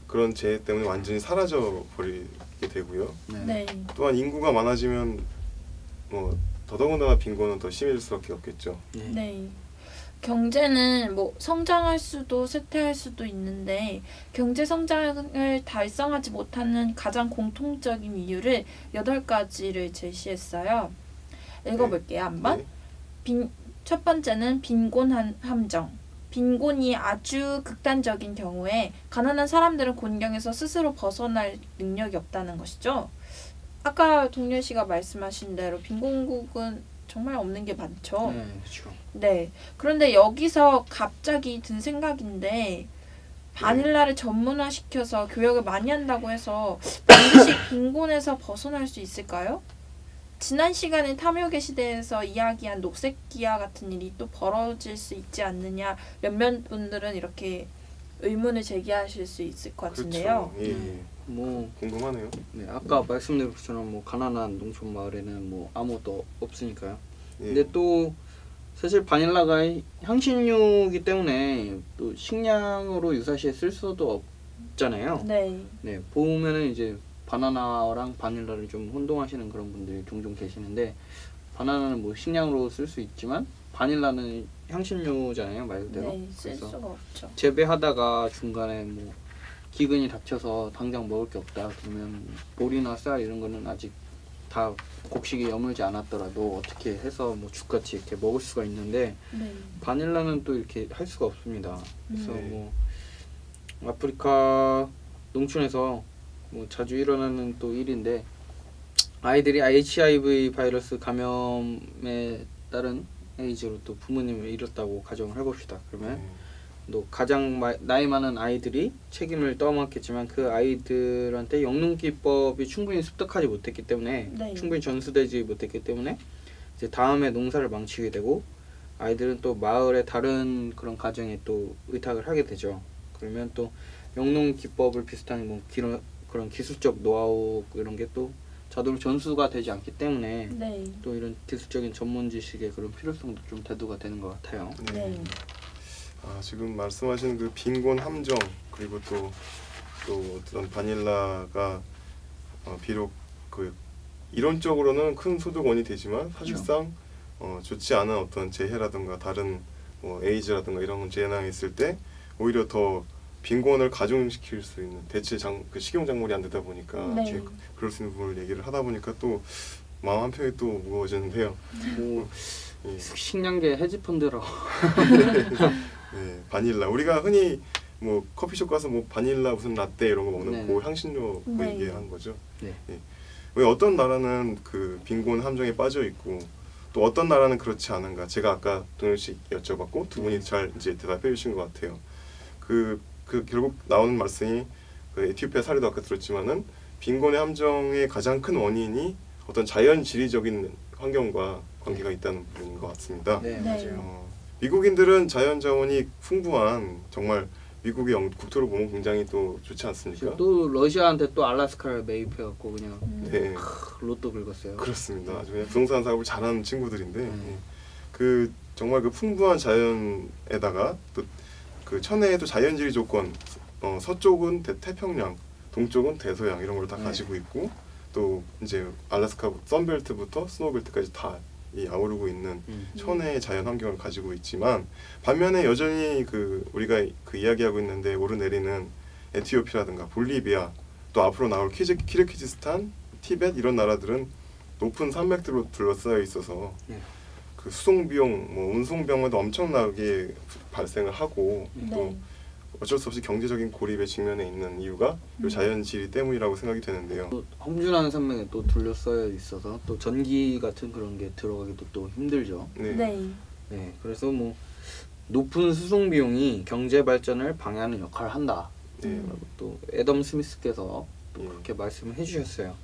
그런 재해 때문에 완전히 사라져 버리게 되고요. 네. 또한 인구가 많아지면 뭐 더더군다나 빈곤은 더 심해질 수밖에 없겠죠. 네. 경제는 뭐 성장할 수도 쇠퇴할 수도 있는데 경제 성장을 달성하지 못하는 가장 공통적인 이유를 8가지를 제시했어요. 읽어볼게요. 한번. 네. 첫 번째는 빈곤 함정. 빈곤이 아주 극단적인 경우에 가난한 사람들은 곤경에서 스스로 벗어날 능력이 없다는 것이죠. 아까 동렬 씨가 말씀하신 대로 빈곤국은 정말 없는 게 많죠. 네, 그렇죠. 네. 그런데 여기서 갑자기 든 생각인데 바닐라를 전문화시켜서 교역을 많이 한다고 해서 반드시 빈곤에서 벗어날 수 있을까요? 지난 시간에 탐욕의 시대에서 이야기한 녹색 기아 같은 일이 또 벌어질 수 있지 않느냐 몇몇 분들은 이렇게 의문을 제기하실 수 있을 것 같은데요. 그렇죠. 예. 뭐 궁금하네요. 네, 아까 말씀드린 것처럼 뭐 가난한 농촌 마을에는 뭐 아무것도 없으니까요. 예. 근데 또 사실 바닐라가 향신료이기 때문에 또 식량으로 유사시에 쓸 수도 없잖아요. 네. 네, 보면은 이제 바나나랑 바닐라를 좀 혼동하시는 그런 분들이 종종 계시는데 바나나는 뭐 식량으로 쓸 수 있지만 바닐라는 향신료잖아요, 말 그대로. 네, 쓸 그래서 수가 없죠. 재배하다가 중간에 뭐 기근이 닥쳐서 당장 먹을 게 없다 그러면 보리나 쌀 이런 거는 아직 다 곡식이 여물지 않았더라도 어떻게 해서 뭐 죽같이 이렇게 먹을 수가 있는데 네. 바닐라는 또 이렇게 할 수가 없습니다. 그래서 네. 뭐 아프리카 농촌에서 뭐 자주 일어나는 또 일인데 아이들이 HIV 바이러스 감염에 따른 에이즈로 또 부모님을 잃었다고 가정을 해봅시다. 그러면 또 가장 나이 많은 아이들이 책임을 떠맡겠지만 그 아이들한테 영농기법이 충분히 습득하지 못했기 때문에 네. 충분히 전수되지 못했기 때문에 이제 다음에 농사를 망치게 되고 아이들은 또 마을의 다른 그런 가정에 또 의탁을 하게 되죠. 그러면 또 영농기법을 비슷한 뭐 그런 기술적 노하우 이런 게 또 자동으로 전수가 되지 않기 때문에 네. 또 이런 기술적인 전문 지식의 그런 필요성도 좀 대두가 되는 것 같아요. 네. 지금 말씀하신 그 빈곤 함정 그리고 또 어떤 바닐라가 비록 그 이론적으로는 큰 소득원이 되지만 사실상 좋지 않은 어떤 재해라든가 다른 뭐 에이즈라든가 이런 재난이 있을 때 오히려 더 빈곤을 가중시킬 수 있는 대체 그 식용 작물이 안 되다 보니까 네. 그럴 수 있는 부분을 얘기를 하다 보니까 또 마음 한편이 또 무거워지는데요. 뭐 예. 식량계 헤지펀드라고. 네, 바닐라 우리가 흔히 뭐 커피숍 가서 뭐 바닐라 무슨 라떼 이런 거 먹는 네. 그 향신료 그 네. 얘기한 거죠. 네. 예. 왜 어떤 나라는 그 빈곤 함정에 빠져 있고 또 어떤 나라는 그렇지 않은가? 제가 아까 동현 씨 여쭤봤고 두 분이 잘 이제 대답해 주신 것 같아요. 그 결국 나오는 말씀이 그 에티오피아 사례도 아까 들었지만은 빈곤의 함정의 가장 큰 원인이 어떤 자연 지리적인 환경과 관계가 있다는 부분인 것 같습니다. 네, 네. 맞아요. 미국인들은 자연 자원이 풍부한 정말 미국의 국토를 보면 굉장히 또 좋지 않습니까? 또 러시아한테 또 알라스카를 매입해갖고 그냥 네, 로또 긁었어요. 그렇습니다. 아주 그냥 부동산 사업을 잘하는 친구들인데 네. 그 정말 그 풍부한 자연에다가 또 그 천혜의 또 자연지리 조건, 서쪽은 태평양, 동쪽은 대서양 이런 걸 다 네. 가지고 있고 또 이제 알래스카 선벨트부터 스노우벨트까지 다 이 아우르고 있는 천혜의 자연 환경을 가지고 있지만 반면에 여전히 그 우리가 그 이야기하고 있는데 오르내리는 에티오피아라든가 볼리비아 또 앞으로 나올 키르기즈스탄, 티벳 이런 나라들은 높은 산맥들로 둘러싸여 있어서 네. 그 수송 비용, 뭐 운송 비용도 엄청나게 발생을 하고 또 네. 어쩔 수 없이 경제적인 고립에 직면해 있는 이유가 이 자연 지리 때문이라고 생각이 되는데요. 또 험준한 산맥에 또 둘러싸여 있어서 또 전기 같은 그런 게 들어가기도 또 힘들죠. 네. 네. 네, 그래서 뭐 높은 수송 비용이 경제 발전을 방해하는 역할을 한다. 네. 라고 또 애덤 스미스께서 또 예. 그렇게 말씀을 해주셨어요.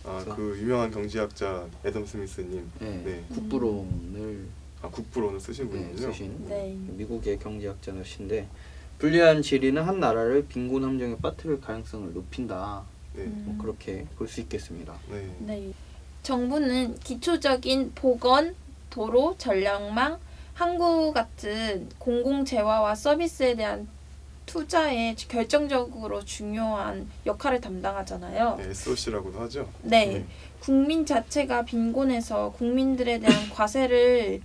아, 그래서- 그 유명한 경제학자 애덤 스미스님. 네, 네. 국부론을 국부론을 쓰신 네, 분이군요. 쓰신 네. 미국의 경제학자이신데 불리한 지리는 한 나라를 빈곤 함정에 빠뜨릴 가능성을 높인다. 네. 뭐 그렇게 볼 수 있겠습니다. 네. 네. 정부는 기초적인 보건, 도로, 전력망, 항구 같은 공공재화와 서비스에 대한 투자에 결정적으로 중요한 역할을 담당하잖아요. 네, SOC라고도 하죠. 네. 국민 자체가 빈곤해서 국민들에 대한 과세를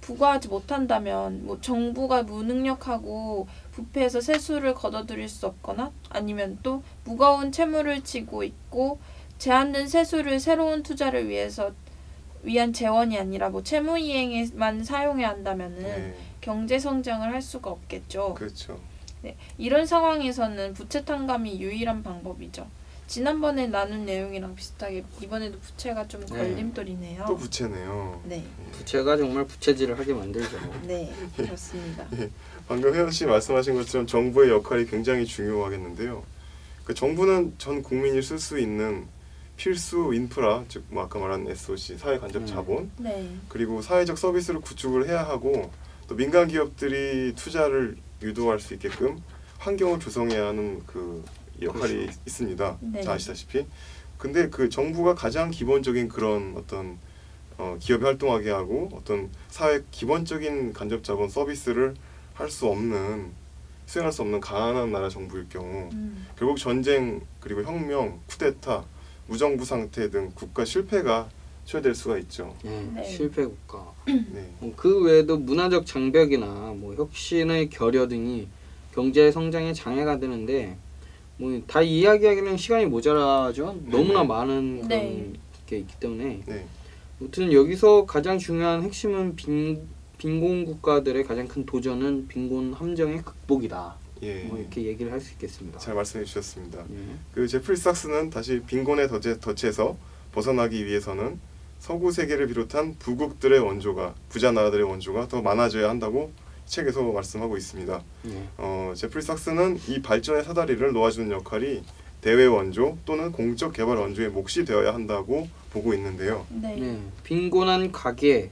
부과하지 못한다면 뭐 정부가 무능력하고 부패해서 세수를 걷어들일 수 없거나 아니면 또 무거운 채무를 지고 있고 제한된 세수를 새로운 투자를 위한 재원이 아니라 뭐 채무 이행에만 사용해야 한다면은 네. 경제 성장을 할 수가 없겠죠. 그렇죠. 네, 이런 상황에서는 부채 탕감이 유일한 방법이죠. 지난번에 나눈 내용이랑 비슷하게 이번에도 부채가 좀 네. 걸림돌이네요. 또 부채네요. 네, 부채가 정말 부채질을 하게 만들죠. 네, 그렇습니다. 방금 혜연 씨 말씀하신 것처럼 정부의 역할이 굉장히 중요하겠는데요. 그 정부는 전 국민이 쓸 수 있는 필수 인프라, 즉 뭐 아까 말한 SOC, 사회 간접 자본, 네, 그리고 사회적 서비스를 구축을 해야 하고 또 민간 기업들이 투자를 유도할 수 있게끔 환경을 조성해야 하는 그 역할이 그렇죠. 있습니다. 네. 자, 아시다시피. 근데 그 정부가 가장 기본적인 그런 어떤 기업이 활동하게 하고 어떤 사회 기본적인 간접 자본 서비스를 할 수 없는 수행할 수 없는 가난한 나라 정부일 경우 결국 전쟁 그리고 혁명, 쿠데타, 무정부 상태 등 국가 실패가 초래될 수가 있죠. 네, 네. 실패 국가. 네. 그 외에도 문화적 장벽이나 뭐 혁신의 결여 등이 경제 성장에 장애가 되는데 뭐 다 이야기하기는 시간이 모자라죠. 너무나 많은 그런 네. 게 있기 때문에 네. 아무튼 여기서 가장 중요한 핵심은 빈곤 국가들의 가장 큰 도전은 빈곤 함정의 극복이다. 예. 뭐 이렇게 얘기를 할 수 있겠습니다. 잘 말씀해 주셨습니다. 예. 그 제프리 삭스는 다시 빈곤의 덫에서 벗어나기 위해서는 서구 세계를 비롯한 부국들의 원조가 부자 나라들의 원조가 더 많아져야 한다고 책에서 말씀하고 있습니다. 예. 제프리 삭스는 이 발전의 사다리를 놓아주는 역할이 대외 원조 또는 공적 개발 원조의 몫이 되어야 한다고 보고 있는데요. 네, 네. 빈곤한 가게,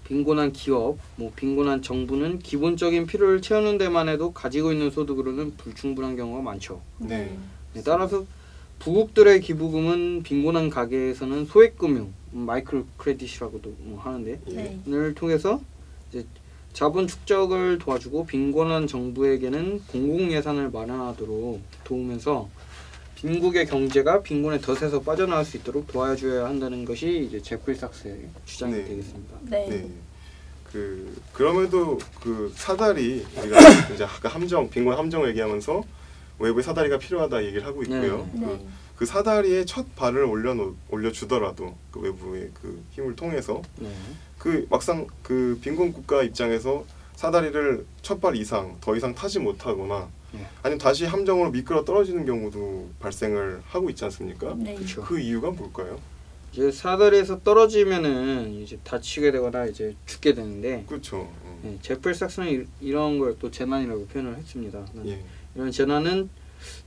빈곤한 기업, 뭐 빈곤한 정부는 기본적인 필요를 채우는 데만 해도 가지고 있는 소득으로는 불충분한 경우가 많죠. 네. 네, 따라서 부국들의 기부금은 빈곤한 가게에서는 소액금융, 마이크로 크레딧이라고도 뭐 하는데 예. 네, 을 통해서 이제 자본 축적을 도와주고 빈곤한 정부에게는 공공 예산을 마련하도록 도우면서 빈국의 경제가 빈곤의 덫에서 빠져나올 수 있도록 도와줘야 한다는 것이 이제 제프리 삭스의 주장이 네. 되겠습니다. 네, 네. 그럼에도 그 사다리 우리가 이제 아까 빈곤 함정을 얘기하면서 외부에 사다리가 필요하다 얘기를 하고 있고요. 네. 그 사다리에 첫 발을 올려주더라도 그 외부의 그 힘을 통해서 네. 그 막상 그 빈곤 국가 입장에서 사다리를 첫 발 이상 더 이상 타지 못하거나 네. 아니면 다시 함정으로 미끄러 떨어지는 경우도 발생을 하고 있지 않습니까? 네. 그렇죠. 그 이유가 뭘까요? 이제 사다리에서 떨어지면은 이제 다치게 되거나 이제 죽게 되는데 그렇죠. 네, 제플 삭스는 이런 걸 또 재난이라고 표현을 했습니다. 예. 이런 재난은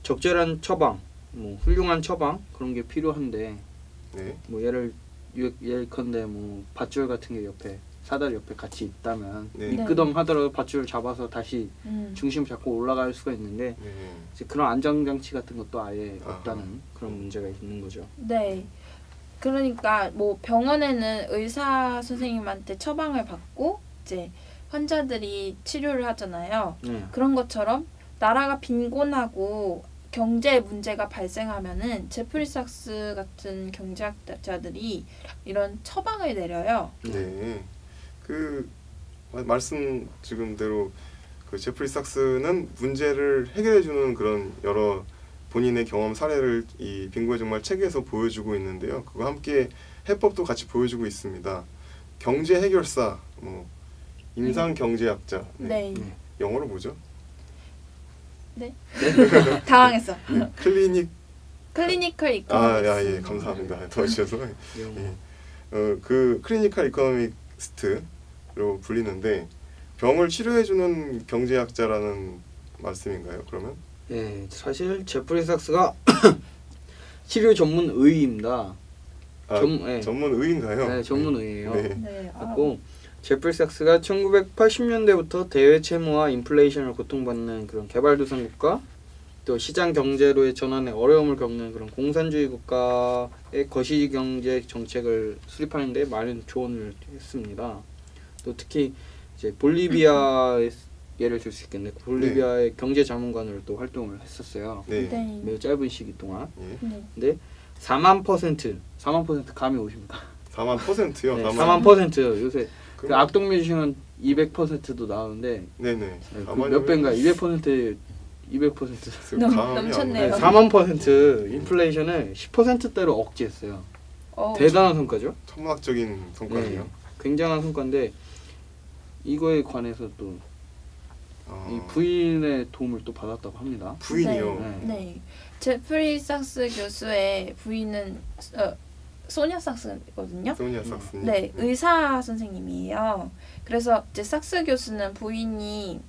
적절한 처방, 뭐 훌륭한 처방 그런 게 필요한데 네. 뭐 예컨대 뭐 밧줄 같은 게 옆에 사다리 옆에 같이 있다면 네. 미끄덩 하더라도 밧줄을 잡아서 다시 중심 잡고 올라갈 수가 있는데 네. 이제 그런 안정 장치 같은 것도 아예 아하. 없다는 그런 문제가 있는 거죠. 네. 그러니까 뭐 병원에는 의사 선생님한테 처방을 받고 이제 환자들이 치료를 하잖아요. 네. 그런 것처럼 나라가 빈곤하고 경제 문제가 발생하면은 제프리 삭스 같은 경제학자들이 이런 처방을 내려요. 네. 그 말씀 지금대로 그 제프리 삭스는 문제를 해결해 주는 그런 여러 본인의 경험 사례를 이 빈곤의 정말 책에서 보여주고 있는데요. 그거 함께 해법도 같이 보여주고 있습니다. 경제 해결사, 뭐 임상 경제학자. 네. 네. 영어로 뭐죠? 당황했어. 예, 클리니컬 이코노믹스. 감사합니다. 도와주셔서. 이런 거. 그 클리니컬 이코노미스트로 불리는데 병을 치료해 주는 경제학자라는 말씀인가요? 그러면? 네, 사실 제프리 삭스가 치료 전문 의입니다. 네. 전문 의인가요? 네, 전문 의예요. 네. 네. 그리고 제프리 삭스가 1980년대부터 대외 채무와 인플레이션을 고통받는 그런 개발도상국가 또 시장 경제로의 전환에 어려움을 겪는 그런 공산주의 국가의 거시 경제 정책을 수립하는 데 많은 조언을 했습니다. 또 특히 이제 볼리비아의 예를 들 수 있겠네. 볼리비아의 경제 자문관으로 또 활동을 했었어요. 네. 네. 매우 짧은 시기 동안. 예. 네. 근데 4만% 감이 오십니까? 4만%요? 네, 4만%. 요새 그 그럼- 악동뮤 중은 200%도 나오는데 네네. 네, 그몇 배인가? 200%. 넘쳤네요. 네, 4만% 인플레이션을 10%대로 억제했어요. 대단한 성과죠. 천문학적인 성과네요. 네, 굉장한 성과인데 이거에 관해서 또 이 부인의 도움을 또 받았다고 합니다. 부인이요. 네. 네. 제프리 삭스 교수의 부인은 소니아 삭스거든요. 소니아 삭스님. 네, 의사 선생님이에요. 그래서 이제 삭스 교수는 부인이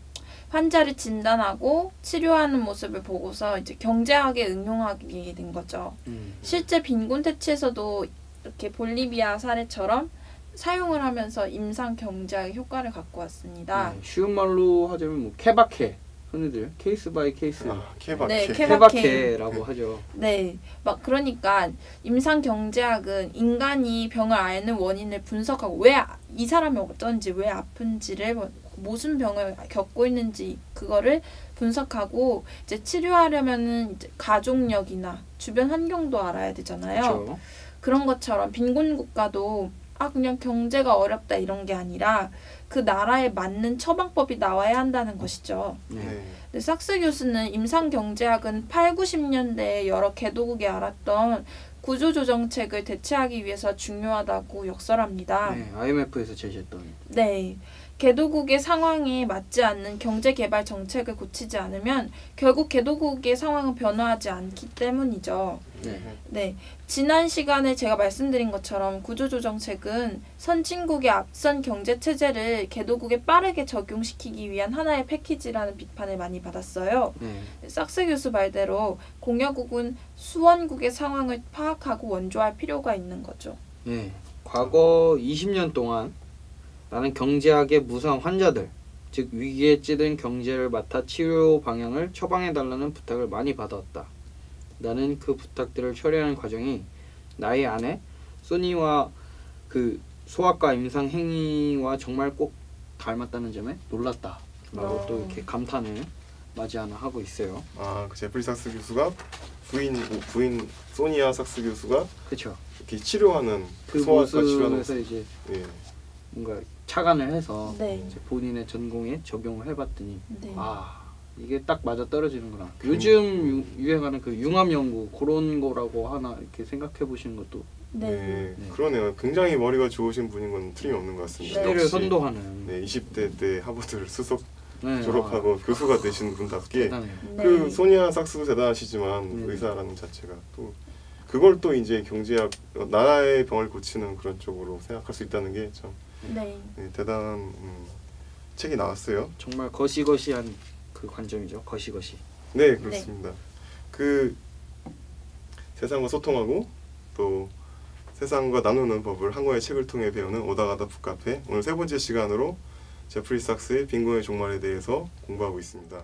환자를 진단하고 치료하는 모습을 보고서 이제 경제학에 응용하게 된 거죠. 실제 빈곤 퇴치에서도 이렇게 볼리비아 사례처럼 사용을 하면서 임상 경제학 효과를 갖고 왔습니다. 네, 쉬운 말로 하자면 뭐 케바케 흔히들 케이스 바이 케이스 케바케. 네, 케바케라고 하죠. 네, 막 그러니까 임상 경제학은 인간이 병을 앓는 원인을 분석하고 왜 이 사람이 어떤지 왜 아픈지를 무슨 병을 겪고 있는지 그거를 분석하고 이제 치료하려면은 이제 가족력이나 주변 환경도 알아야 되잖아요. 그렇죠. 그런 것처럼 빈곤 국가도 그냥 경제가 어렵다 이런 게 아니라 그 나라에 맞는 처방법이 나와야 한다는 것이죠. 네. 네. 근데 삭스 교수는 임상 경제학은 8, 90년대에 여러 개도국이 알았던 구조조정책을 대체하기 위해서 중요하다고 역설합니다. 네, IMF에서 제시했던. 네. 개도국의 상황에 맞지 않는 경제개발 정책을 고치지 않으면 결국 개도국의 상황은 변화하지 않기 때문이죠. 네. 네. 지난 시간에 제가 말씀드린 것처럼 구조조정책은 선진국의 앞선 경제체제를 개도국에 빠르게 적용시키기 위한 하나의 패키지라는 비판을 많이 받았어요. 네. 삭스 교수 말대로 공여국은 수원국의 상황을 파악하고 원조할 필요가 있는 거죠. 네. 과거 20년 동안 나는 경제학의 무상 환자들, 즉 위기에 찌든 경제를 맡아 치료 방향을 처방해달라는 부탁을 많이 받아왔다. 나는 그 부탁들을 처리하는 과정이 나의 아내 소니와 그 소아과 임상 행위와 정말 꼭 닮았다는 점에 놀랐다. 라고 또 이렇게 감탄을 맞이하나 하고 있어요. 그 제프리 삭스 교수가 부인 소니아 삭스 교수가 그렇죠. 이렇게 치료하는 그 소아과 치료하는 모습에서 이제 예. 뭔가 착안을 해서 네. 이제 본인의 전공에 적용을 해봤더니 네. 아 이게 딱 맞아 떨어지는구나. 요즘 유행하는 그 융합 연구 그런 거라고 하나 이렇게 생각해 보시는 것도 네. 네, 네. 그러네요. 굉장히 머리가 좋으신 분인 건 틀림없는 것 같습니다. 네. 시대를 역시, 선도하는 네, 20대 때 하버드를 수석 네, 졸업하고 아, 교수가 되신 분답게 대단해요. 네. 그 소니아 삭스도 대단하시지만 네. 의사라는 자체가 또 그걸 또 이제 경제학 나라의 병을 고치는 그런 쪽으로 생각할 수 있다는 게 참 네. 대단한 책이 나왔어요. 정말 거시거시한 그 관점이죠. 거시거시. 네, 그렇습니다. 그 세상과 소통하고 또 세상과 나누는 법을 한권의 책을 통해 배우는 오다가다 북카페, 오늘 세 번째 시간으로 제프리 삭스의 빈곤의 종말에 대해서 공부하고 있습니다.